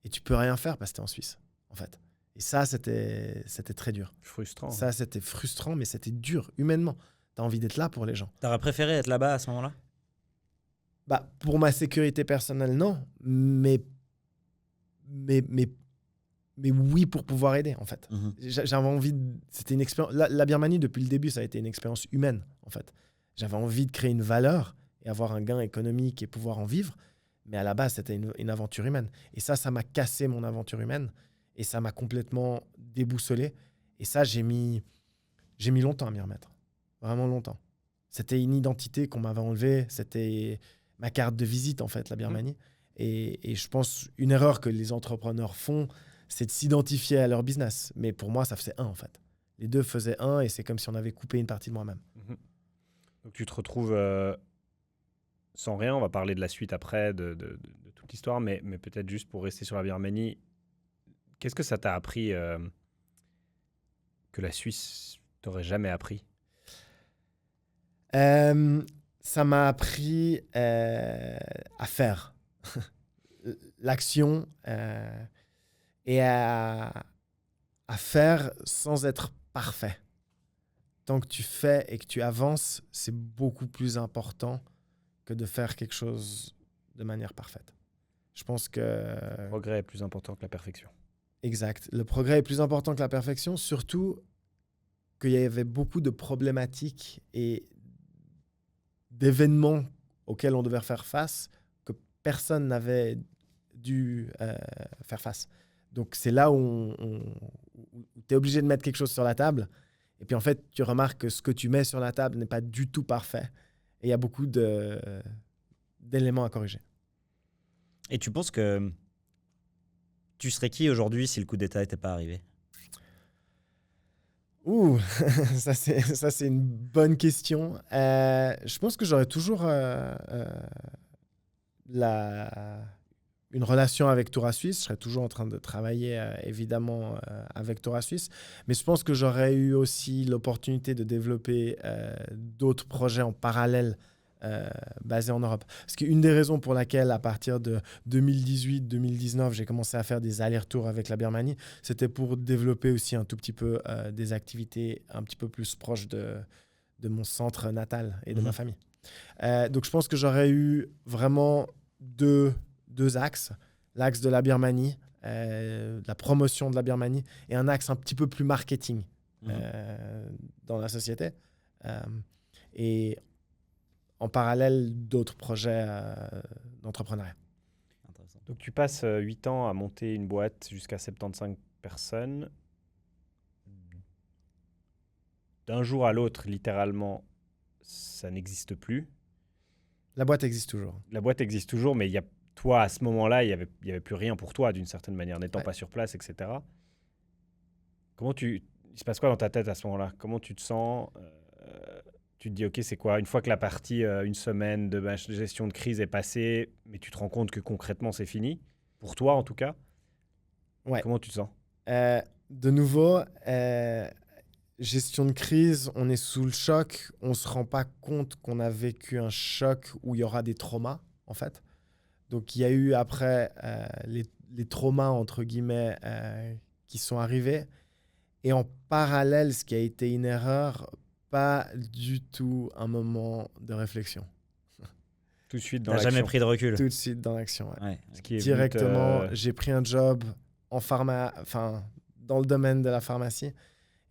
et tu peux rien faire parce que tu es en Suisse, en fait. Et ça, c'était très dur. Frustrant. Ça, c'était frustrant, mais c'était dur, humainement. Tu as envie d'être là pour les gens. T'aurais préféré être là-bas à ce moment-là ? Pour ma sécurité personnelle, non. Mais oui, pour pouvoir aider, en fait. J'avais envie c'était une expérience. La Birmanie, depuis le début, ça a été une expérience humaine, en fait. J'avais envie de créer une valeur et avoir un gain économique et pouvoir en vivre. Mais à la base, c'était une aventure humaine. Et ça m'a cassé mon aventure humaine. Et ça m'a complètement déboussolé. Et ça, j'ai mis longtemps à m'y remettre. Vraiment longtemps. C'était une identité qu'on m'avait enlevée. C'était ma carte de visite, en fait, la Birmanie. Et je pense une erreur que les entrepreneurs font, c'est de s'identifier à leur business. Mais pour moi, ça faisait un, en fait. Les deux faisaient un et c'est comme si on avait coupé une partie de moi-même. Donc tu te retrouves sans rien. On va parler de la suite après, de toute l'histoire, mais peut-être juste pour rester sur la Birmanie, qu'est-ce que ça t'a appris que la Suisse t'aurait jamais appris ? Ça m'a appris à faire l'action et à faire sans être parfait. Tant que tu fais et que tu avances, c'est beaucoup plus important que de faire quelque chose de manière parfaite. Je pense que... Le progrès est plus important que la perfection. Exact. Le progrès est plus important que la perfection, surtout qu'il y avait beaucoup de problématiques et d'événements auxquels on devait faire face que personne n'avait dû faire face. Donc, c'est là où tu es obligé de mettre quelque chose sur la table. Et puis, en fait, tu remarques que ce que tu mets sur la table n'est pas du tout parfait. Et il y a beaucoup d'éléments à corriger. Et tu penses que tu serais qui aujourd'hui si le coup d'État n'était pas arrivé ? Ouh, ça c'est une bonne question. Je pense que j'aurais toujours une relation avec Toura Suisse. Je serais toujours en train de travailler évidemment avec Toura Suisse. Mais je pense que j'aurais eu aussi l'opportunité de développer d'autres projets en parallèle basés en Europe. Parce qu'une des raisons pour laquelle, à partir de 2018-2019, j'ai commencé à faire des allers-retours avec la Birmanie, c'était pour développer aussi un tout petit peu des activités un petit peu plus proches de mon centre natal et de ma famille. Donc, je pense que j'aurais eu vraiment deux axes. L'axe de la Birmanie, de la promotion de la Birmanie, et un axe un petit peu plus marketing dans la société. Et en parallèle, d'autres projets d'entrepreneuriat. Donc, tu passes 8 ans à monter une boîte jusqu'à 75 personnes. d'un jour à l'autre, littéralement, ça n'existe plus. La boîte existe toujours. La boîte existe toujours, mais toi, à ce moment-là, il y avait plus rien pour toi, d'une certaine manière, n'étant Ouais. pas sur place, etc. Il se passe quoi dans ta tête à ce moment-là? Comment tu te sens? Tu te dis, OK, c'est quoi? Une fois que la partie, une semaine de gestion de crise est passée, mais tu te rends compte que concrètement, c'est fini, pour toi en tout cas, Ouais. comment tu te sens? De nouveau, gestion de crise, on est sous le choc. On ne se rend pas compte qu'on a vécu un choc où il y aura des traumas, en fait. Donc, il y a eu après les traumas, entre guillemets, qui sont arrivés. Et en parallèle, ce qui a été une erreur, pas du tout un moment de réflexion. Tout de suite dans T'as jamais l'action. pris de recul. Tout de suite dans l'action. Ouais. Ouais. Ce qui est Directement, vite, j'ai pris un job dans le domaine de la pharmacie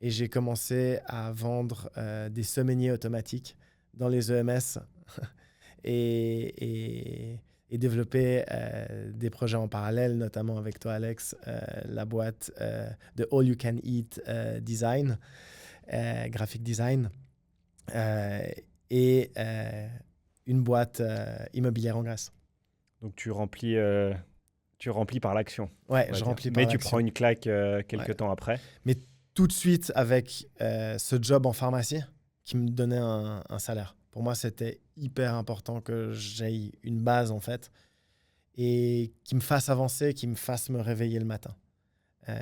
et j'ai commencé à vendre des semainiers automatiques dans les EMS et développer des projets en parallèle, notamment avec toi, Alex, la boîte de All You Can Eat Design, graphic design, et une boîte immobilière en Grèce. Donc tu remplis par l'action. Ouais, on va je dire. remplis par Mais tu l'action. prends une claque quelques Ouais. temps après. Mais tout de suite, avec ce job en pharmacie qui me donnait un salaire. Pour moi, c'était hyper important que j'aie une base, en fait, et qui me fasse avancer, qui me fasse me réveiller le matin.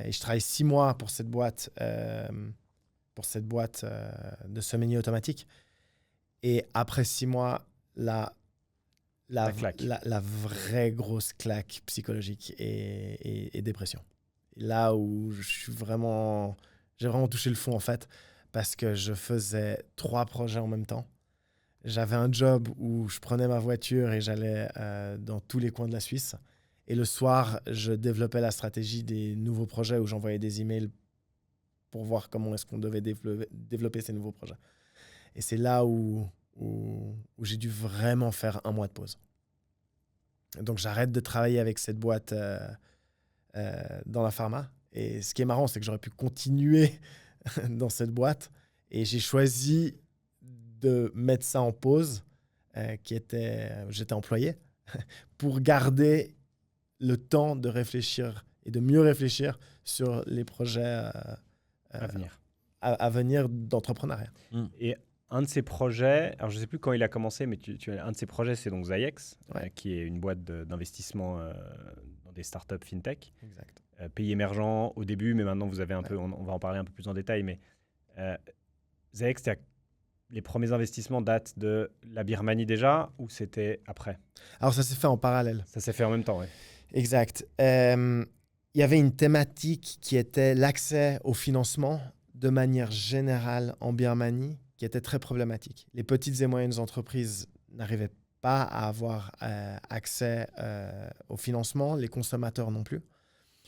Et je travaille 6 mois pour cette boîte, de semainiers automatiques. Et après 6 mois, la claque. la vraie grosse claque psychologique et dépression. Et là où j'ai vraiment touché le fond, en fait, parce que je faisais 3 projets en même temps. J'avais un job où je prenais ma voiture et j'allais dans tous les coins de la Suisse. Et le soir, je développais la stratégie des nouveaux projets où j'envoyais des emails pour voir comment est-ce qu'on devait développer ces nouveaux projets. Et c'est là où j'ai dû vraiment faire un mois de pause. Donc, j'arrête de travailler avec cette boîte dans la pharma. Et ce qui est marrant, c'est que j'aurais pu continuer dans cette boîte. Et j'ai choisi de mettre ça en pause, j'étais employé, pour garder le temps de réfléchir et de mieux réfléchir sur les projets À venir. à venir d'entrepreneuriat. Et un de ces projets, alors je ne sais plus quand il a commencé, mais un de ces projets, c'est donc Zayex, Ouais. qui est une boîte d'investissement dans des startups fintech. Exact. Pays émergent au début, mais maintenant vous avez un peu, on va en parler un peu plus en détail, mais Zayex, les premiers investissements datent de la Birmanie déjà, ou c'était après? Alors, ça s'est fait en parallèle. Ça s'est fait en même temps, oui. Exact. Il y avait une thématique qui était l'accès au financement de manière générale en Birmanie, qui était très problématique. Les petites et moyennes entreprises n'arrivaient pas à avoir accès au financement, les consommateurs non plus.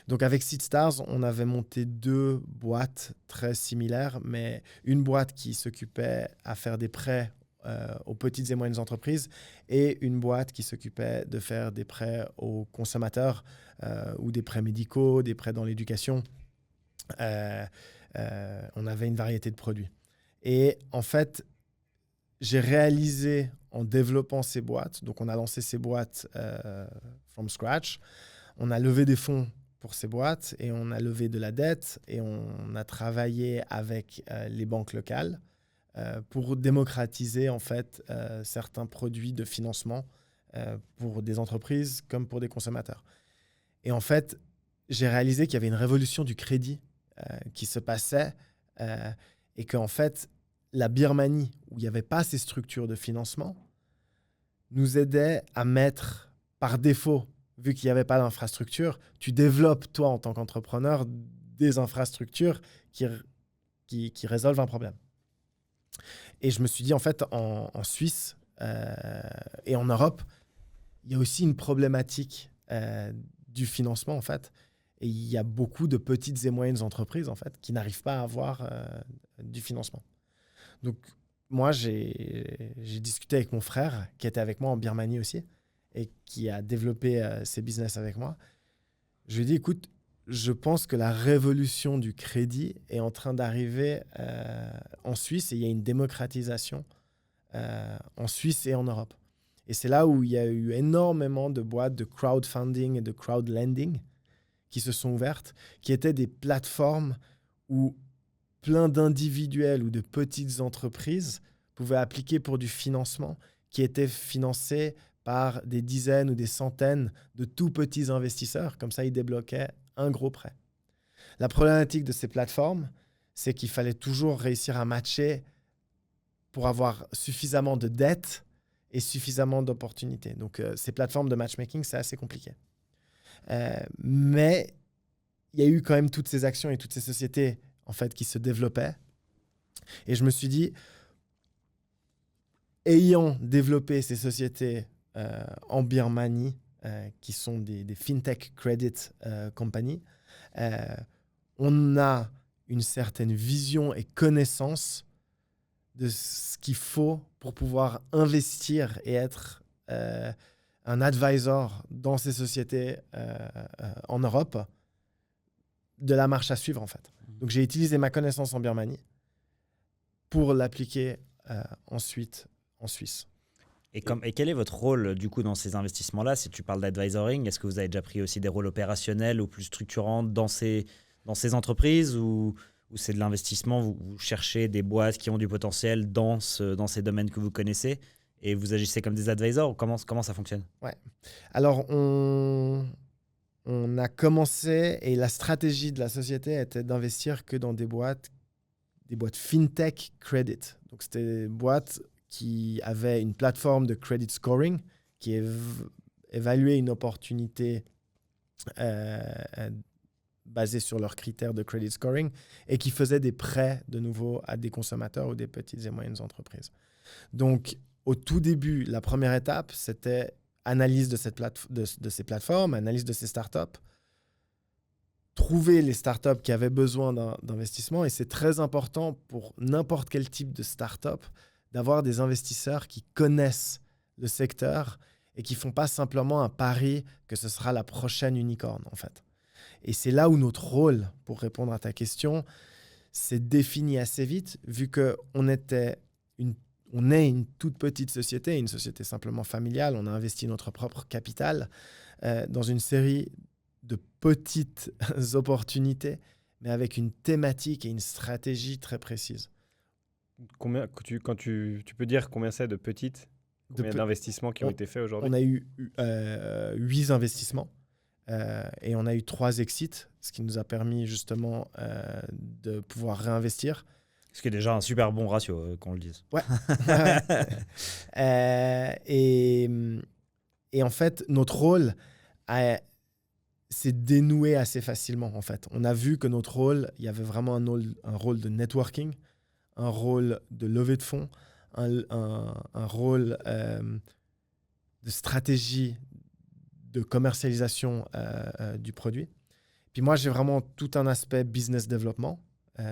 Donc avec SeedStars, on avait monté 2 boîtes très similaires, mais une boîte qui s'occupait à faire des prêts aux petites et moyennes entreprises et une boîte qui s'occupait de faire des prêts aux consommateurs ou des prêts médicaux, des prêts dans l'éducation. On avait une variété de produits. Et en fait, j'ai réalisé en développant ces boîtes, donc on a lancé ces boîtes from scratch, on a levé des fonds pour ces boîtes et on a levé de la dette et on a travaillé avec les banques locales pour démocratiser en fait certains produits de financement pour des entreprises comme pour des consommateurs. Et en fait, j'ai réalisé qu'il y avait une révolution du crédit qui se passait et qu'en fait, la Birmanie, où il n'y avait pas ces structures de financement, nous aidait à mettre par défaut, vu qu'il n'y avait pas d'infrastructure, tu développes, toi, en tant qu'entrepreneur, des infrastructures qui résolvent un problème. Et je me suis dit, en fait, en Suisse et en Europe, il y a aussi une problématique du financement, en fait. Et il y a beaucoup de petites et moyennes entreprises, en fait, qui n'arrivent pas à avoir du financement. Donc, moi, j'ai discuté avec mon frère, qui était avec moi en Birmanie aussi, et qui a développé ses business avec moi. Je lui ai dit, écoute, je pense que la révolution du crédit est en train d'arriver en Suisse et il y a une démocratisation en Suisse et en Europe. Et c'est là où il y a eu énormément de boîtes de crowdfunding et de crowdlending qui se sont ouvertes, qui étaient des plateformes où plein d'individuels ou de petites entreprises pouvaient appliquer pour du financement qui était financé par des dizaines ou des centaines de tout petits investisseurs. Comme ça, ils débloquaient un gros prêt. La problématique de ces plateformes, c'est qu'il fallait toujours réussir à matcher pour avoir suffisamment de dettes et suffisamment d'opportunités. Donc, ces plateformes de matchmaking, c'est assez compliqué. Mais il y a eu quand même toutes ces actions et toutes ces sociétés en fait, qui se développaient. Et je me suis dit, ayant développé ces sociétés en Birmanie, qui sont des fintech credit companies, on a une certaine vision et connaissance de ce qu'il faut pour pouvoir investir et être un advisor dans ces sociétés en Europe, de la marche à suivre en fait. Donc j'ai utilisé ma connaissance en Birmanie pour l'appliquer ensuite en Suisse. Et quel est votre rôle du coup dans ces investissements-là? Si tu parles d'advisoring, est-ce que vous avez déjà pris aussi des rôles opérationnels ou plus structurants dans ces entreprises ou c'est de l'investissement, vous cherchez des boîtes qui ont du potentiel dans ces domaines que vous connaissez et vous agissez comme des advisors? Comment ça fonctionne? Ouais. Alors on a commencé et la stratégie de la société était d'investir que dans des boîtes fintech credit. Donc c'était des boîtes qui avaient une plateforme de credit scoring qui évaluait une opportunité basée sur leurs critères de credit scoring et qui faisaient des prêts de nouveau à des consommateurs ou des petites et moyennes entreprises. Donc au tout début, la première étape, c'était analyse de ces plateformes, analyse de ces startups, trouver les startups qui avaient besoin d'investissement. Et c'est très important pour n'importe quel type de startup d'avoir des investisseurs qui connaissent le secteur et qui ne font pas simplement un pari que ce sera la prochaine unicorne, en fait. Et c'est là où notre rôle, pour répondre à ta question, s'est défini assez vite, vu qu'on est une toute petite société, une société simplement familiale. On a investi notre propre capital dans une série de petites opportunités, mais avec une thématique et une stratégie très précise. Quand tu peux dire combien c'est de petites, combien d'investissements qui ont été faits aujourd'hui? On a eu 8 investissements et on a eu 3 exits, ce qui nous a permis justement de pouvoir réinvestir. Ce qui est déjà un super bon ratio, qu'on le dise. Ouais. Et en fait, notre rôle s'est dénoué assez facilement. En fait, on a vu que notre rôle, il y avait vraiment un rôle de networking, un rôle de levée de fonds, un rôle de stratégie de commercialisation du produit. Puis moi, j'ai vraiment tout un aspect business development.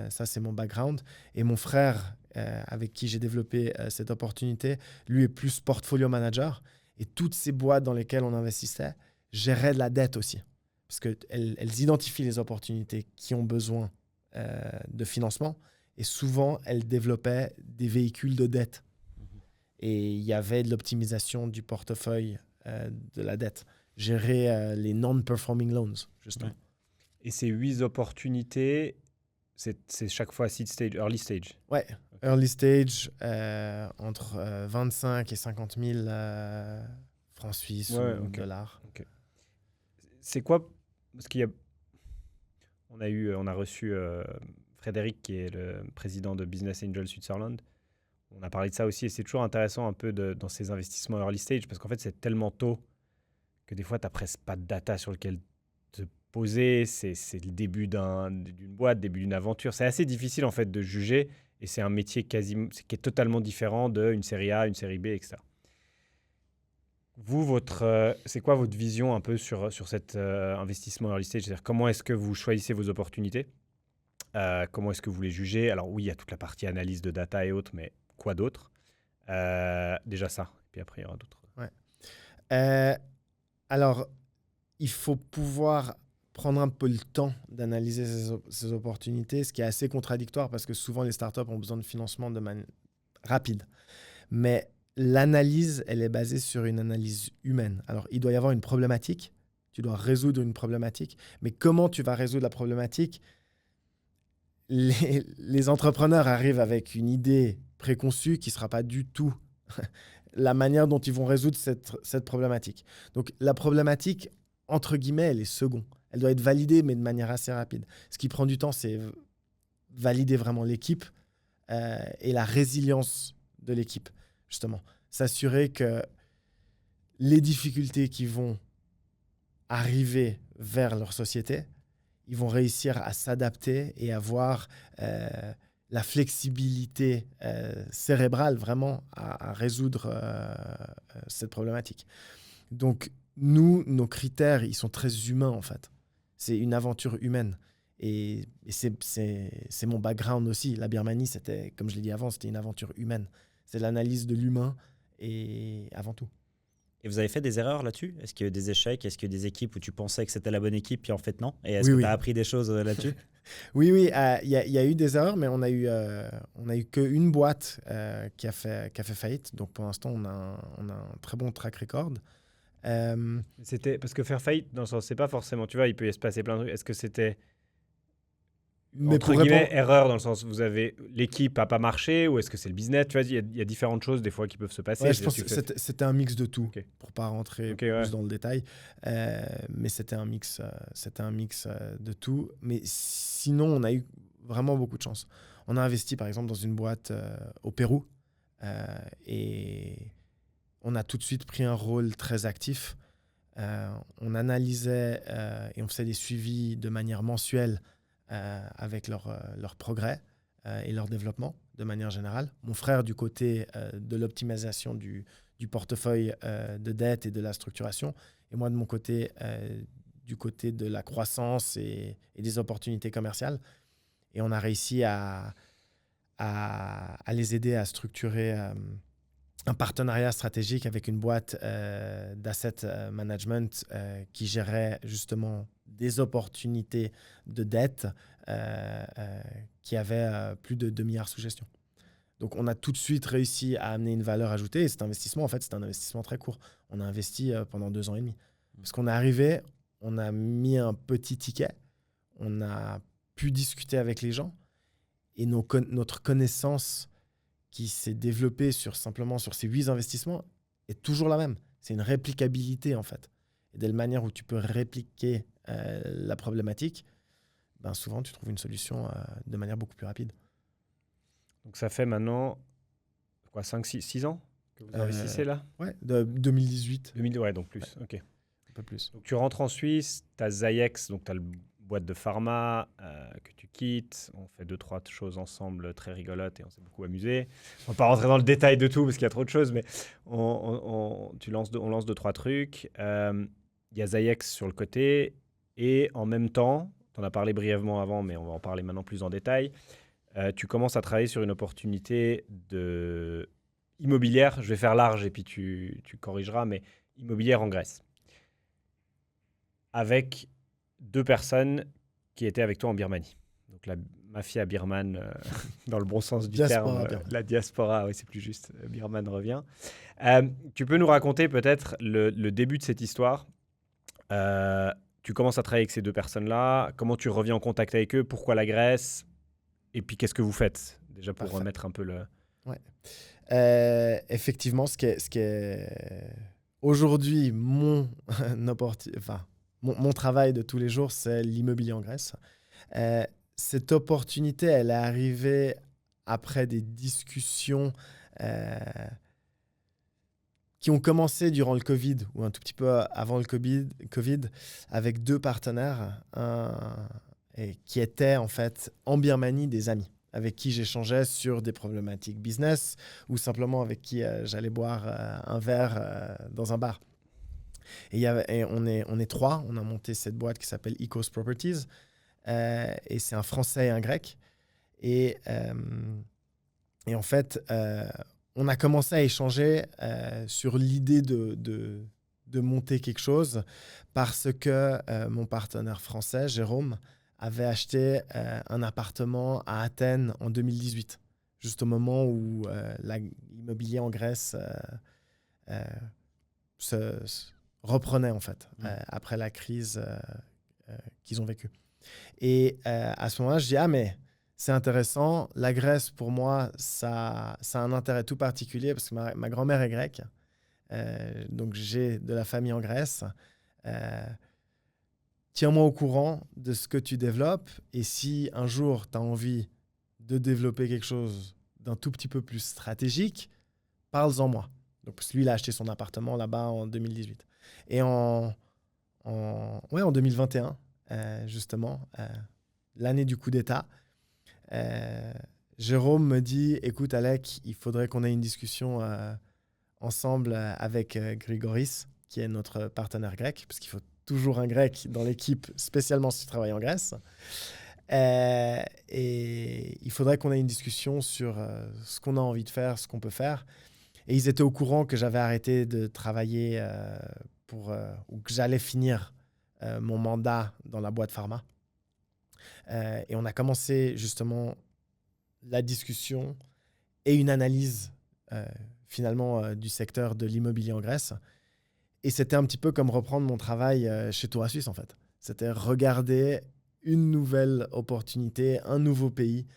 Ça, c'est mon background. Et mon frère, avec qui j'ai développé cette opportunité, lui est plus portfolio manager. Et toutes ces boîtes dans lesquelles on investissait géraient de la dette aussi. Parce qu'elles identifient les opportunités qui ont besoin de financement. Et souvent, elles développaient des véhicules de dette. Et il y avait de l'optimisation du portefeuille de la dette. Gérer les non-performing loans, justement. Ouais. Et ces 8 opportunités, c'est chaque fois seed stage, early stage? Ouais, okay. Early stage, entre 25 et 50 000 francs suisses ou dollars. Okay. C'est quoi? Parce on a reçu Frédéric, qui est le président de Business Angel Switzerland. On a parlé de ça aussi, et c'est toujours intéressant un peu dans ces investissements early stage, parce qu'en fait, c'est tellement tôt que des fois, tu n'as presque pas de data sur lequel te poser. C'est le début d'une boîte, début d'une aventure. C'est assez difficile, en fait, de juger, et c'est un métier qui est totalement différent d'une série A, une série B, etc. Vous, c'est quoi votre vision un peu sur cet investissement early stage? C'est-à-dire, comment est-ce que vous choisissez vos opportunités? Comment est-ce que vous les jugez? Alors oui, il y a toute la partie analyse de data et autres, mais quoi d'autre? Déjà ça, et puis après, il y aura d'autres. Ouais. Alors, il faut pouvoir prendre un peu le temps d'analyser ces opportunités, ce qui est assez contradictoire parce que souvent les startups ont besoin de financement de manière rapide. Mais l'analyse, elle est basée sur une analyse humaine. Alors, il doit y avoir une problématique, tu dois résoudre une problématique, mais comment tu vas résoudre la problématique? Les entrepreneurs arrivent avec une idée préconçue qui ne sera pas du tout la manière dont ils vont résoudre cette problématique. Donc, la problématique, entre guillemets, elle est seconde. Elle doit être validée, mais de manière assez rapide. Ce qui prend du temps, c'est valider vraiment l'équipe et la résilience de l'équipe, justement. S'assurer que les difficultés qui vont arriver vers leur société, ils vont réussir à s'adapter et avoir la flexibilité cérébrale vraiment à résoudre cette problématique. Donc, nous, nos critères, ils sont très humains, en fait. C'est une aventure humaine. Et c'est mon background aussi. La Birmanie, c'était, comme je l'ai dit avant, c'était une aventure humaine. C'est l'analyse de l'humain et avant tout. Et vous avez fait des erreurs là-dessus? Est-ce qu'il y a eu des échecs? Est-ce qu'il y a eu des équipes où tu pensais que c'était la bonne équipe, puis en fait non? Et est-ce que tu as appris des choses là-dessus? Oui, il y a eu des erreurs, mais on a eu qu'une boîte qui a fait faillite. Donc pour l'instant, on a un très bon track record. C'était parce que faire faillite, dans le sens, c'est pas forcément, tu vois, il peut y se passer plein de trucs. Est-ce que c'était entre guillemets erreur dans le sens vous avez l'équipe a pas marché ou est-ce que c'est le business? Tu vois, il y a différentes choses des fois qui peuvent se passer. Ouais, je pense que c'était un mix de tout, okay. Pour pas rentrer plus dans le détail. Mais c'était un mix de tout. Mais sinon, on a eu vraiment beaucoup de chance. On a investi par exemple dans une boîte au Pérou et on a tout de suite pris un rôle très actif. On analysait et on faisait des suivis de manière mensuelle avec leur progrès et leur développement de manière générale. Mon frère du côté de l'optimisation du portefeuille de dette et de la structuration, et moi de mon côté du côté de la croissance et des opportunités commerciales. Et on a réussi à les aider à structurer un partenariat stratégique avec une boîte d'asset management qui gérait justement des opportunités de dette qui avaient plus de 2 milliards sous gestion. Donc, on a tout de suite réussi à amener une valeur ajoutée. Et cet investissement, en fait, c'est un investissement très court. On a investi pendant 2 ans et demi. Parce qu'on est arrivé, on a mis un petit ticket, on a pu discuter avec les gens et notre connaissance qui s'est développée simplement sur ces 8 investissements est toujours la même. C'est une réplicabilité, en fait. Et de la manière où tu peux répliquer la problématique, ben souvent, tu trouves une solution de manière beaucoup plus rapide. Donc, ça fait maintenant 5, 6 ans que vous investissez là? Ouais, de 2018. Ouais, donc plus, ouais. Ok. Un peu plus. Donc, tu rentres en Suisse, tu as Zayex, donc tu as le boîte de pharma que tu quittes. On fait 2-3 choses ensemble très rigolotes et on s'est beaucoup amusé. On va pas rentrer dans le détail de tout parce qu'il y a trop de choses, mais on lance 2-3 trucs. Il y a Zayex sur le côté et en même temps, tu en as parlé brièvement avant, mais on va en parler maintenant plus en détail. Tu commences à travailler sur une opportunité immobilière. Je vais faire large et puis tu corrigeras, mais immobilière en Grèce. Avec 2 personnes qui étaient avec toi en Birmanie. Donc la mafia birmane, dans le bon sens du terme, la diaspora, oui, c'est plus juste, birmane revient. Tu peux nous raconter peut-être le début de cette histoire? Tu commences à travailler avec ces 2 personnes-là. Comment tu reviens en contact avec eux? Pourquoi la Grèce? Et puis, qu'est-ce que vous faites? Déjà pour remettre un peu le... Ouais. Effectivement, ce qui est aujourd'hui mon travail de tous les jours, c'est l'immobilier en Grèce. Cette opportunité, elle est arrivée après des discussions qui ont commencé durant le Covid, ou un tout petit peu avant le Covid avec 2 partenaires qui étaient en fait en Birmanie des amis, avec qui j'échangeais sur des problématiques business ou simplement avec qui j'allais boire un verre dans un bar. Et on est 3, on a monté cette boîte qui s'appelle Ecos Properties, et c'est un Français et un Grec. Et en fait, on a commencé à échanger sur l'idée de de monter quelque chose parce que mon partenaire français, Jérôme, avait acheté un appartement à Athènes en 2018, juste au moment où l'immobilier en Grèce se reprenait en fait, après la crise qu'ils ont vécue. Et à ce moment-là, je dis, ah mais c'est intéressant, la Grèce pour moi, ça a un intérêt tout particulier parce que ma grand-mère est grecque, donc j'ai de la famille en Grèce. Tiens-moi au courant de ce que tu développes et si un jour tu as envie de développer quelque chose d'un tout petit peu plus stratégique, parle-en moi. Donc, parce que lui, il a acheté son appartement là-bas en 2018. Et en 2021, justement, l'année du coup d'État, Jérôme me dit, écoute Alec, il faudrait qu'on ait une discussion ensemble avec Grigoris, qui est notre partenaire grec, parce qu'il faut toujours un grec dans l'équipe, spécialement si tu travailles en Grèce. Et il faudrait qu'on ait une discussion sur ce qu'on a envie de faire, ce qu'on peut faire. Et ils étaient au courant que j'avais arrêté de travailler ou que j'allais finir mon mandat dans la boîte pharma. Et on a commencé justement la discussion et une analyse finalement du secteur de l'immobilier en Grèce. Et c'était un petit peu comme reprendre mon travail chez Tour Suisse, en fait. C'était regarder une nouvelle opportunité, un nouveau pays,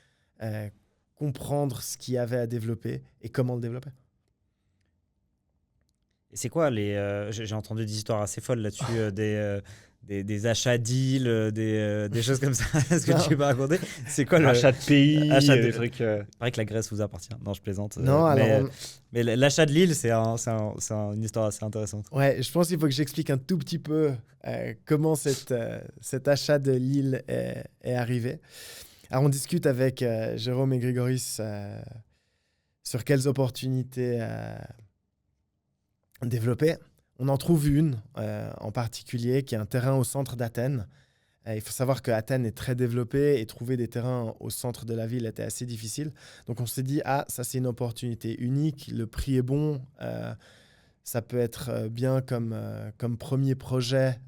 comprendre ce qu'il y avait à développer et comment le développer. Et c'est quoi j'ai entendu des histoires assez folles là-dessus, des achats deals, des choses comme ça. Est-ce que tu peux raconter? C'est quoi Achat de pays, des trucs. Il paraît que la Grèce vous appartient. Non, je plaisante. Non, mais l'achat de l'île, c'est une histoire assez intéressante. Ouais, je pense qu'il faut que j'explique un tout petit peu comment cet achat de l'île est arrivé. Alors, on discute avec Jérôme et Grigoris sur quelles opportunités développer. On en trouve une en particulier qui est un terrain au centre d'Athènes. Il faut savoir qu'Athènes est très développée et trouver des terrains au centre de la ville était assez difficile. Donc on s'est dit, ça c'est une opportunité unique, le prix est bon, ça peut être bien comme premier projet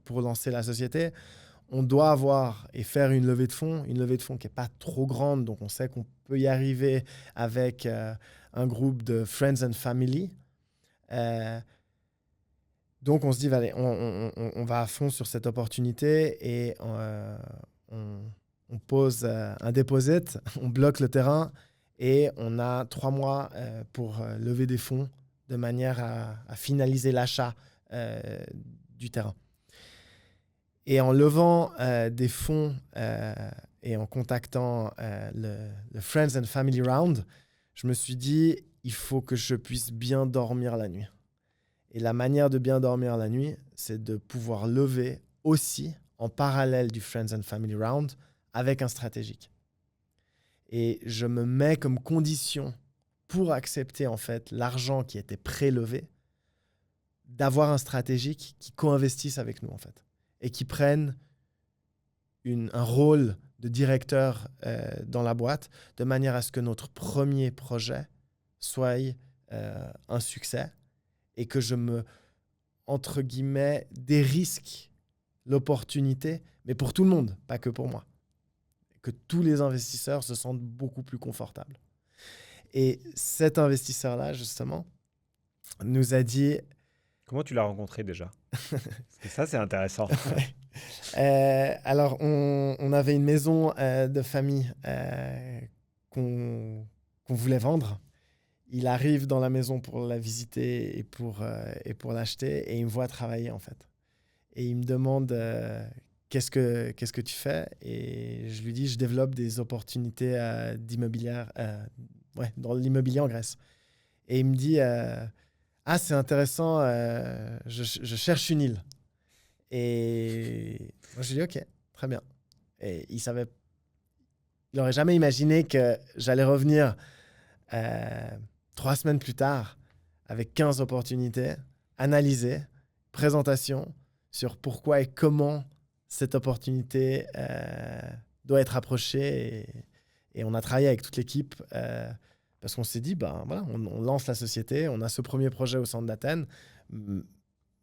pour lancer la société. On doit avoir et faire une levée de fonds qui n'est pas trop grande, donc on sait qu'on peut y arriver avec un groupe de friends and family. Donc, on se dit, allez, on va à fond sur cette opportunité et on pose un deposit, on bloque le terrain et on a 3 mois pour lever des fonds de manière à finaliser l'achat du terrain. Et en levant des fonds et en contactant le Friends and Family Round, je me suis dit, il faut que je puisse bien dormir la nuit. Et la manière de bien dormir la nuit, c'est de pouvoir lever aussi en parallèle du Friends and Family Round avec un stratégique. Et je me mets comme condition pour accepter en fait l'argent qui était prélevé, d'avoir un stratégique qui co-investisse avec nous en fait et qui prenne un rôle de directeur dans la boîte de manière à ce que notre premier projet soit un succès et que je me, entre guillemets, dérisque l'opportunité, mais pour tout le monde, pas que pour moi. Que tous les investisseurs se sentent beaucoup plus confortables. Et cet investisseur-là, justement, nous a dit... Comment tu l'as rencontré déjà? Parce que ça, c'est intéressant. Alors, on avait une maison de famille qu'on voulait vendre. Il arrive dans la maison pour la visiter et pour l'acheter et il me voit travailler en fait. Et il me demande qu'est-ce que tu fais? Et je lui dis je développe des opportunités dans l'immobilier en Grèce. Et il me dit c'est intéressant, je cherche une île. Et moi je lui dis ok, très bien. Et il n'aurait jamais imaginé que j'allais revenir 3 semaines plus tard, avec 15 opportunités, analysées, présentation sur pourquoi et comment cette opportunité doit être approchée. Et on a travaillé avec toute l'équipe parce qu'on s'est dit, on lance la société, on a ce premier projet au centre d'Athènes,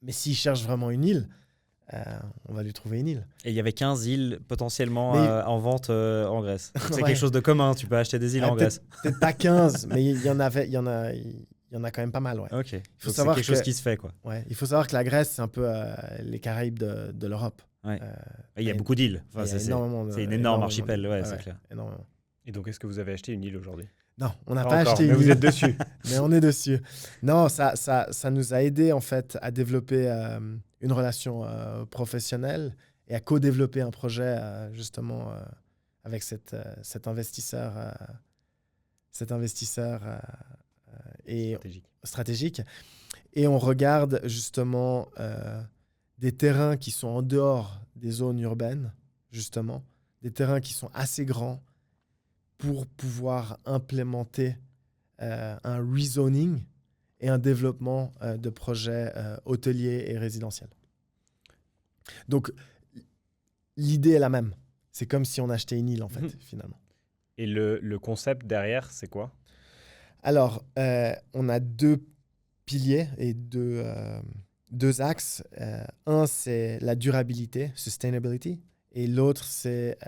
Mais s'il cherche vraiment une île, on va lui trouver une île. Et il y avait 15 îles potentiellement Mais- en vente en Grèce. C'est Ouais. quelque chose de commun, tu peux acheter des îles en Grèce. Peut-être pas 15, mais il y en a quand même pas mal. Ouais. Ok. faut Donc, savoir c'est quelque chose que- qui se fait, quoi. Ouais. Il faut savoir que la Grèce, c'est un peu les Caraïbes de l'Europe. Ouais. Euh, Il y a et- beaucoup d'îles. Enfin, il y a c'est énormément c'est une énorme énormément archipel, ouais, Ah c'est clair. énormément. Et donc, est-ce que vous avez acheté une île aujourd'hui? Non, on n'a Pas pas encore, acheté mais une vous île. êtes dessus. Mais on est dessus. Non, ça nous a aidé en fait à développer une relation professionnelle et à co-développer un projet justement avec cet investisseur, et Stratégique. stratégique. Et on regarde justement des terrains qui sont en dehors des zones urbaines, justement, des terrains qui sont assez grands pour pouvoir implémenter un rezoning et un développement de projets hôteliers et résidentiels. Donc, l'idée est la même. C'est comme si on achetait une île, en fait, Mhm. finalement. Et le concept derrière, c'est quoi? Alors, on a deux piliers et deux axes. Un, c'est la durabilité, sustainability, et l'autre, c'est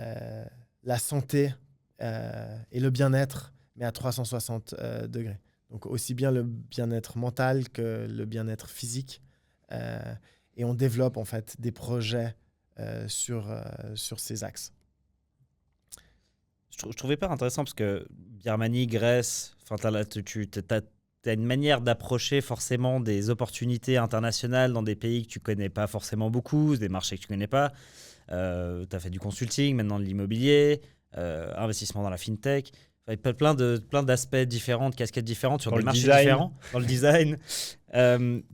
la santé et le bien-être, mais à 360 degrés. Donc, aussi bien le bien-être mental que le bien-être physique. Et on développe, en fait, des projets sur ces axes. Je trouve hyper intéressant parce que Birmanie, Grèce, tu as une manière d'approcher forcément des opportunités internationales dans des pays que tu connais pas forcément beaucoup, des marchés que tu connais pas. Tu as fait du consulting, maintenant de l'immobilier, investissement dans la fintech. Enfin, plein d'aspects différents, de casquettes différentes sur Dans des le marchés design. différents, dans le design.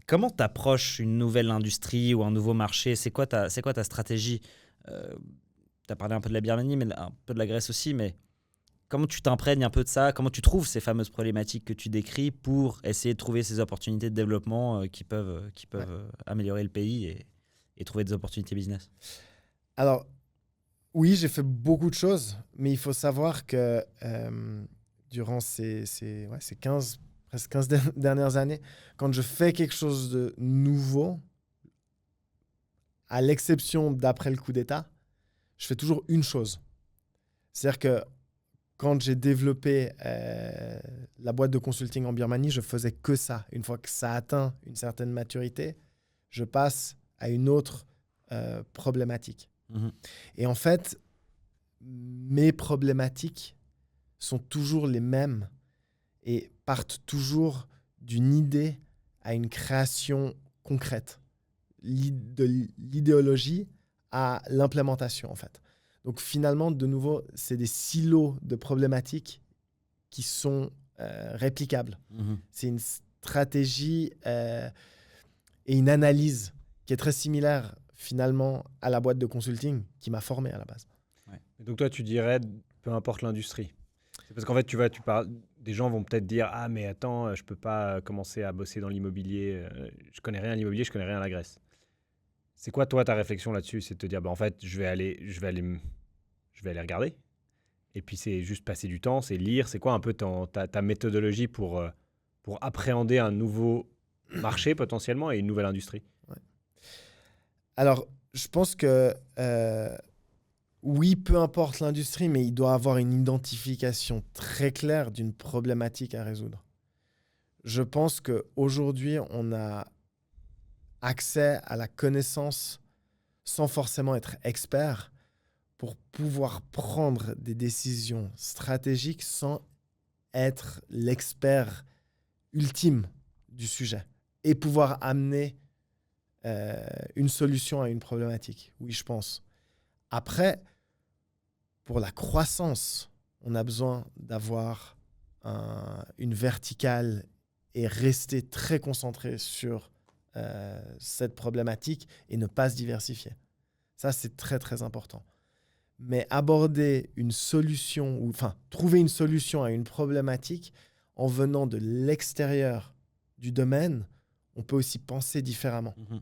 Comment tu approches une nouvelle industrie ou un nouveau marché? C'est quoi ta stratégie? Tu as parlé un peu de la Birmanie, mais un peu de la Grèce aussi, mais comment tu t'imprègnes un peu de ça? Comment tu trouves ces fameuses problématiques que tu décris pour essayer de trouver ces opportunités de développement qui peuvent améliorer le pays et trouver des opportunités business? Alors, oui, j'ai fait beaucoup de choses, mais il faut savoir que durant ces 15, presque 15 dernières années, quand je fais quelque chose de nouveau, à l'exception d'après le coup d'État, je fais toujours une chose. C'est-à-dire que quand j'ai développé la boîte de consulting en Birmanie, je faisais que ça. Une fois que ça atteint une certaine maturité, je passe à une autre problématique. Mhm. Et en fait, mes problématiques sont toujours les mêmes et partent toujours d'une idée à une création concrète, de l'idéologie à l'implémentation, en fait. Donc finalement, de nouveau, c'est des silos de problématiques qui sont réplicables. Mhm. C'est une stratégie et une analyse qui est très similaire finalement à la boîte de consulting qui m'a formé à la base. Et donc toi, tu dirais, peu importe l'industrie. C'est parce qu'en fait, tu parles, des gens vont peut-être dire, ah mais attends, je peux pas commencer à bosser dans l'immobilier. Je connais rien à l'immobilier, je connais rien à la Grèce. C'est quoi toi ta réflexion là-dessus? C'est de te dire, bah en fait, je vais aller regarder. Et puis c'est juste passer du temps, c'est lire. C'est quoi un peu ta méthodologie pour appréhender un nouveau marché potentiellement et une nouvelle industrie? Alors, je pense que oui, peu importe l'industrie, mais il doit avoir une identification très claire d'une problématique à résoudre. Je pense qu'aujourd'hui, on a accès à la connaissance sans forcément être expert pour pouvoir prendre des décisions stratégiques sans être l'expert ultime du sujet et pouvoir amener une solution à une problématique. Oui, je pense. Après, pour la croissance, on a besoin d'avoir une verticale et rester très concentré sur cette problématique et ne pas se diversifier. Ça, c'est très, très important. Mais aborder une solution, trouver une solution à une problématique en venant de l'extérieur du domaine, on peut aussi penser différemment. Mhm.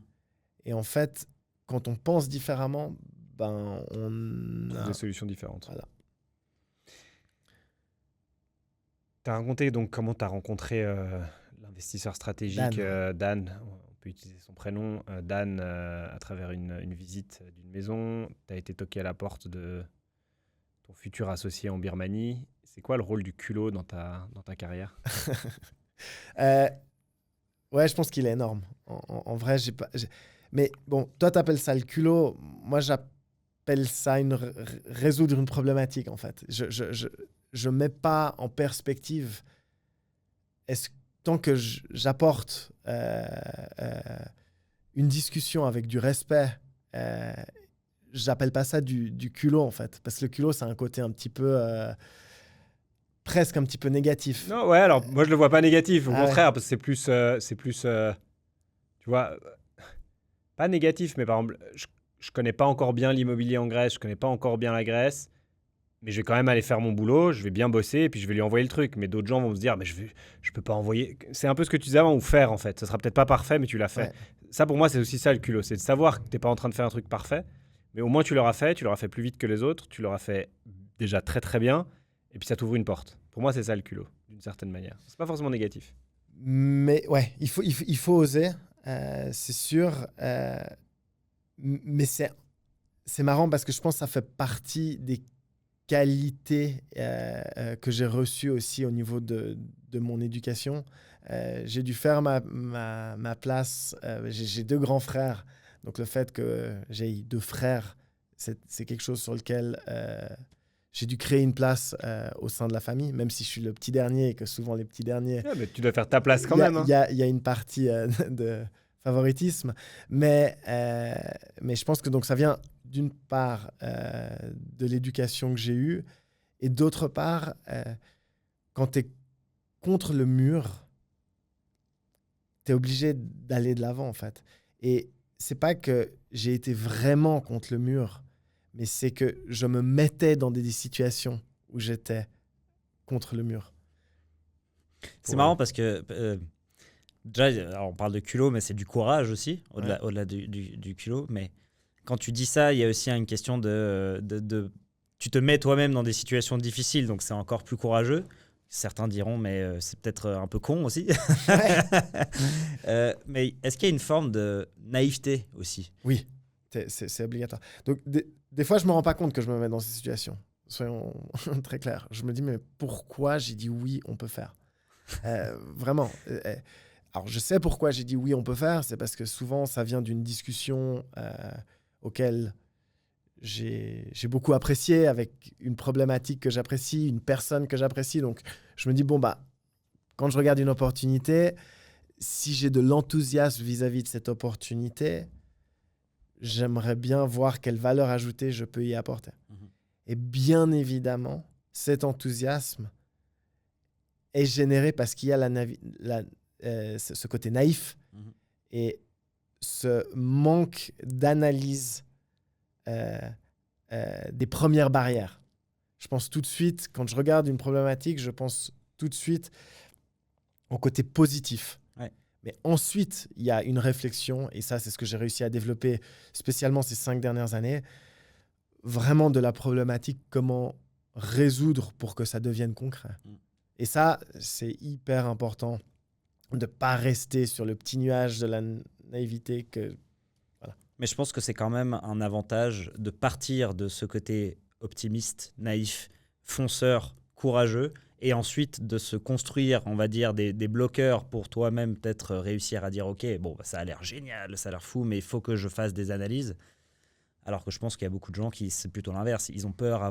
Et en fait, quand on pense différemment, on a Des solutions différentes. Voilà. Tu as raconté donc comment tu as rencontré l'investisseur stratégique Dan. peut utiliser son prénom, Dan, à travers une visite d'une maison. Tu as été toqué à la porte de ton futur associé en Birmanie. C'est quoi le rôle du culot dans ta carrière? Ouais, je pense qu'il est énorme. En vrai, mais bon, toi, tu appelles ça le culot. Moi, j'appelle ça résoudre une problématique, en fait. Je mets pas en perspective. Tant que j'apporte une discussion avec du respect, j'appelle pas ça du culot, en fait. Parce que le culot, c'est un côté un petit peu... presque un petit peu négatif. Non, ouais, alors moi je le vois pas négatif, au Ah contraire, ouais. parce que c'est plus tu vois, pas négatif, mais par exemple, je connais pas encore bien l'immobilier en Grèce, je connais pas encore bien la Grèce, mais je vais quand même aller faire mon boulot, je vais bien bosser, et puis je vais lui envoyer le truc. Mais d'autres gens vont se dire, mais je peux pas envoyer. C'est un peu ce que tu disais avant, ou faire en fait. Ça sera peut-être pas parfait, mais tu l'as fait. Ouais. Ça pour moi, c'est aussi ça le culot, c'est de savoir que t'es pas en train de faire un truc parfait, mais au moins tu l'auras fait plus vite que les autres, tu l'auras fait déjà très très bien, et puis ça t'ouvre une porte. Pour moi, c'est ça le culot, d'une certaine manière. C'est pas forcément négatif. Mais ouais, il faut oser, c'est sûr. Mais c'est marrant parce que je pense que ça fait partie des qualités que j'ai reçues aussi au niveau de mon éducation. J'ai dû faire ma place. J'ai 2 grands frères. Donc le fait que j'ai 2 frères, c'est quelque chose sur lequel j'ai dû créer une place au sein de la famille, même si je suis le petit dernier et que souvent les petits derniers, Ouais, mais tu dois faire ta place quand même. Hein. il y a une partie de favoritisme. Mais je pense que donc, ça vient d'une part de l'éducation que j'ai eue et d'autre part, quand tu es contre le mur, tu es obligé d'aller de l'avant en fait. Et c'est pas que j'ai été vraiment contre le mur, mais c'est que je me mettais dans des situations où j'étais contre le mur. C'est marrant parce que déjà, alors on parle de culot, mais c'est du courage aussi, au-delà du culot. Mais quand tu dis ça, il y a aussi une question tu te mets toi-même dans des situations difficiles, donc c'est encore plus courageux. Certains diront, mais c'est peut-être un peu con aussi. Mais est-ce qu'il y a une forme de naïveté aussi? Oui, c'est obligatoire. Donc, des fois, je ne me rends pas compte que je me mets dans ces situations. Soyons très clairs. Je me dis, mais pourquoi j'ai dit oui, on peut faire vraiment. Alors, je sais pourquoi j'ai dit oui, on peut faire. C'est parce que souvent, ça vient d'une discussion auquel j'ai beaucoup apprécié, avec une problématique que j'apprécie, une personne que j'apprécie. Donc, je me dis, bon, bah, quand je regarde une opportunité, si j'ai de l'enthousiasme vis-à-vis de cette opportunité, j'aimerais bien voir quelle valeur ajoutée je peux y apporter. Et bien évidemment, cet enthousiasme est généré parce qu'il y a ce côté naïf et ce manque d'analyse des premières barrières. Je pense tout de suite, quand je regarde une problématique, je pense tout de suite au côté positif. Ouais. Mais ensuite, il y a une réflexion, et ça, c'est ce que j'ai réussi à développer spécialement ces 5 dernières années, vraiment de la problématique, comment résoudre pour que ça devienne concret. Et ça, c'est hyper important de ne pas rester sur le petit nuage de la naïveté. Voilà. Mais je pense que c'est quand même un avantage de partir de ce côté optimiste, naïf, fonceur, courageux, et ensuite de se construire, on va dire, des bloqueurs pour toi-même peut-être réussir à dire « Ok, bon, bah, ça a l'air génial, ça a l'air fou, mais il faut que je fasse des analyses. » Alors que je pense qu'il y a beaucoup de gens qui, c'est plutôt l'inverse. Ils ont peur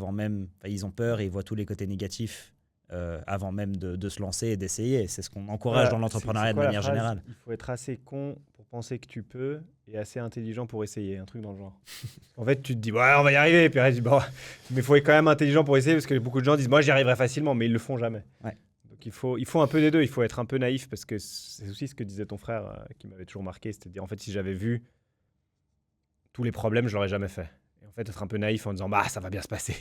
ils ont peur et ils voient tous les côtés négatifs avant même de se lancer et d'essayer. C'est ce qu'on encourage dans l'entrepreneuriat de manière générale. Il faut être assez con pour penser que tu peux et assez intelligent pour essayer, un truc dans le genre. En fait, tu te dis, ouais, on va y arriver. Et puis après, tu dis, bon, mais il faut être quand même intelligent pour essayer parce que beaucoup de gens disent, moi, j'y arriverai facilement, mais ils le font jamais. Ouais. Donc il faut un peu des deux. Il faut être un peu naïf parce que c'est aussi ce que disait ton frère qui m'avait toujours marqué. C'était de dire, en fait, si j'avais vu tous les problèmes, je l'aurais jamais fait. Et en fait, être un peu naïf en disant, bah, ça va bien se passer.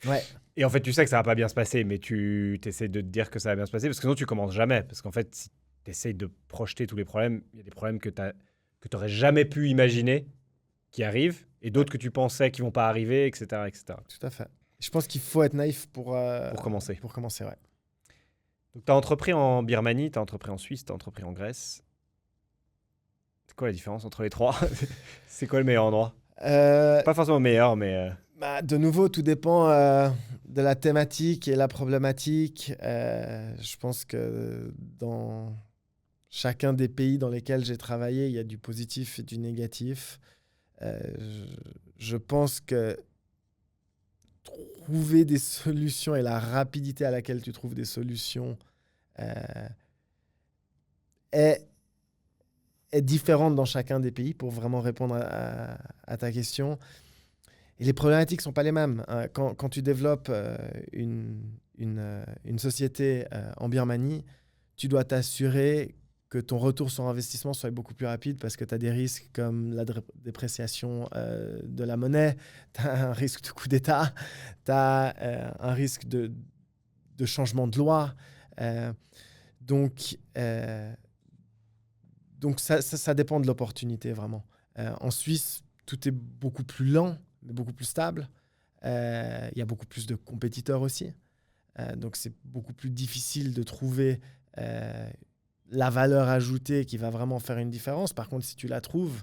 Ouais. Et en fait, tu sais que ça va pas bien se passer, mais tu essaies de te dire que ça va bien se passer parce que sinon, tu commences jamais. Parce qu'en fait, si tu essaies de projeter tous les problèmes, il y a des problèmes que tu n'aurais jamais pu imaginer qui arrivent et d'autres que tu pensais qui vont pas arriver, etc., etc. Tout à fait. Je pense qu'il faut être naïf pour commencer. Pour commencer, ouais. Donc, tu as entrepris en Birmanie, tu as entrepris en Suisse, tu as entrepris en Grèce. C'est quoi la différence entre les trois? C'est quoi le meilleur endroit? Euh, Pas forcément meilleur, mais... De nouveau, tout dépend de la thématique et la problématique. Je pense que dans chacun des pays dans lesquels j'ai travaillé, il y a du positif et du négatif. Je pense que trouver des solutions et la rapidité à laquelle tu trouves des solutions est différente dans chacun des pays pour vraiment répondre à ta question. Et les problématiques ne sont pas les mêmes. Quand tu développes une société en Birmanie, tu dois t'assurer que ton retour sur investissement soit beaucoup plus rapide parce que tu as des risques comme la dépréciation de la monnaie, tu as un risque de coup d'État, tu as un risque de changement de loi. Donc ça dépend de l'opportunité, vraiment. En Suisse, tout est beaucoup plus lent, mais beaucoup plus stable. Il y a beaucoup plus de compétiteurs aussi. Donc, c'est beaucoup plus difficile de trouver la valeur ajoutée qui va vraiment faire une différence. Par contre, si tu la trouves,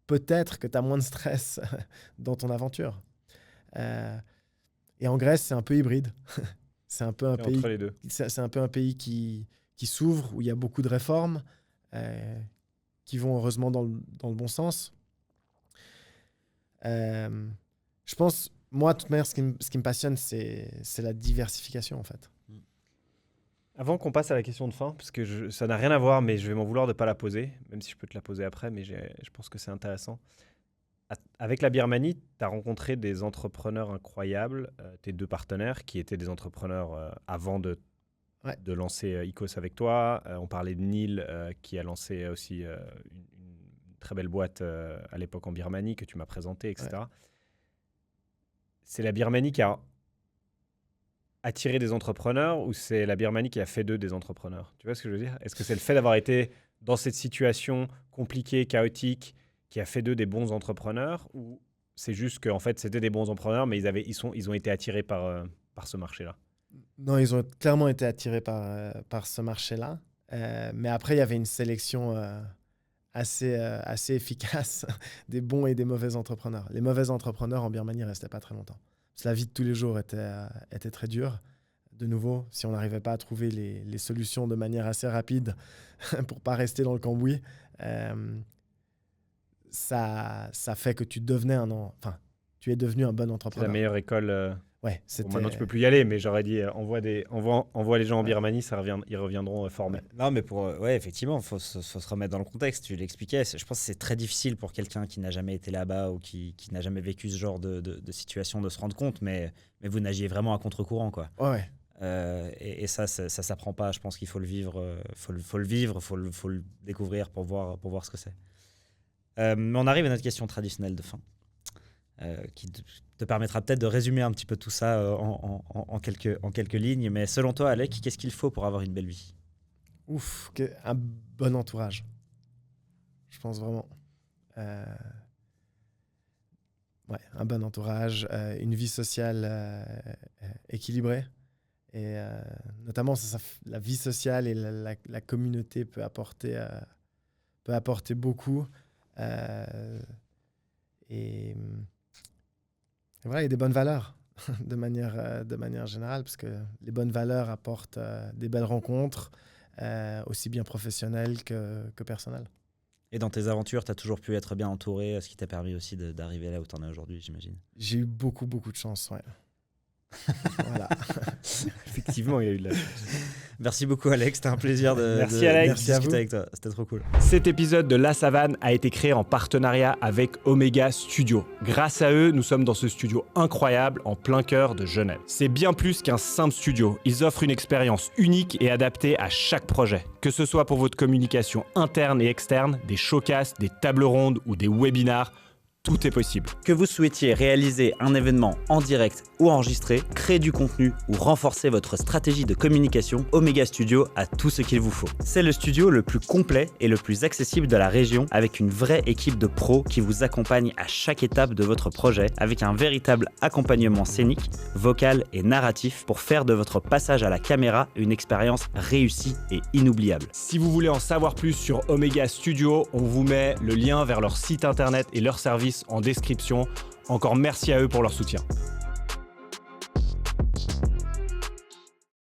peut-être que tu as moins de stress dans ton aventure. Et en Grèce, c'est un peu hybride. C'est un peu un pays, entre les deux. c'est un peu un pays qui s'ouvre, où il y a beaucoup de réformes qui vont heureusement dans le bon sens. Je pense, moi, de toute manière, ce qui me passionne, c'est la diversification, en fait. Avant qu'on passe à la question de fin, parce que ça n'a rien à voir, mais je vais m'en vouloir de ne pas la poser, même si je peux te la poser après, mais je pense que c'est intéressant. Avec la Birmanie, tu as rencontré des entrepreneurs incroyables, tes deux partenaires, qui étaient des entrepreneurs avant de lancer Ecos avec toi. On parlait de Neil, qui a lancé aussi une très belle boîte à l'époque en Birmanie, que tu m'as présentée, etc. Ouais. C'est la Birmanie qui a attiré des entrepreneurs ou c'est la Birmanie qui a fait d'eux des entrepreneurs? Tu vois ce que je veux dire? Est-ce que c'est le fait d'avoir été dans cette situation compliquée, chaotique, qui a fait d'eux des bons entrepreneurs, ou c'est juste qu'en fait, c'était des bons entrepreneurs, mais ils ont été attirés par ce marché-là? Non, ils ont clairement été attirés par ce marché-là. Mais après, il y avait une sélection assez efficace des bons et des mauvais entrepreneurs. Les mauvais entrepreneurs en Birmanie ne restaient pas très longtemps. Parce que la vie de tous les jours était très dure. De nouveau, si on n'arrivait pas à trouver les solutions de manière assez rapide pour ne pas rester dans le cambouis, ça fait que tu es devenu un bon entrepreneur. C'est la meilleure école. Ouais, c'était... Bon, maintenant, tu ne peux plus y aller, mais j'aurais dit, envoie les gens en Birmanie, ils reviendront formés. Non, mais effectivement, il faut se remettre dans le contexte. Tu l'expliquais, je pense que c'est très difficile pour quelqu'un qui n'a jamais été là-bas ou qui n'a jamais vécu ce genre de situation de se rendre compte, mais vous nagiez vraiment à contre-courant, quoi. Ouais. Et ça s'apprend pas. Je pense qu'il faut le vivre, faut le découvrir pour voir ce que c'est. Mais on arrive à notre question traditionnelle de fin, qui te permettra peut-être de résumer un petit peu tout ça en quelques lignes. Mais selon toi, Alec, qu'est-ce qu'il faut pour avoir une belle vie? Un bon entourage. Je pense vraiment. Un bon entourage, une vie sociale équilibrée. Et notamment, la vie sociale et la communauté peut apporter beaucoup. Et voilà, il y a des bonnes valeurs de manière générale, parce que les bonnes valeurs apportent des belles rencontres, aussi bien professionnelles que personnelles. Et dans tes aventures, tu as toujours pu être bien entouré, ce qui t'a permis aussi d'arriver là où tu en es aujourd'hui, j'imagine. J'ai eu beaucoup de chance, ouais. Voilà. Effectivement, il y a eu de la chance. Merci beaucoup, Alex. C'était un plaisir de discuter avec toi. C'était trop cool. Cet épisode de La Savane a été créé en partenariat avec Omega Studio. Grâce à eux, nous sommes dans ce studio incroyable en plein cœur de Genève. C'est bien plus qu'un simple studio. Ils offrent une expérience unique et adaptée à chaque projet. Que ce soit pour votre communication interne et externe, des showcasts, des tables rondes ou des webinars, tout est possible. Que vous souhaitiez réaliser un événement en direct ou enregistré, créer du contenu ou renforcer votre stratégie de communication, Omega Studio a tout ce qu'il vous faut. C'est le studio le plus complet et le plus accessible de la région, avec une vraie équipe de pros qui vous accompagne à chaque étape de votre projet, avec un véritable accompagnement scénique, vocal et narratif pour faire de votre passage à la caméra une expérience réussie et inoubliable. Si vous voulez en savoir plus sur Omega Studio, on vous met le lien vers leur site internet et leur service en description. Encore merci à eux pour leur soutien.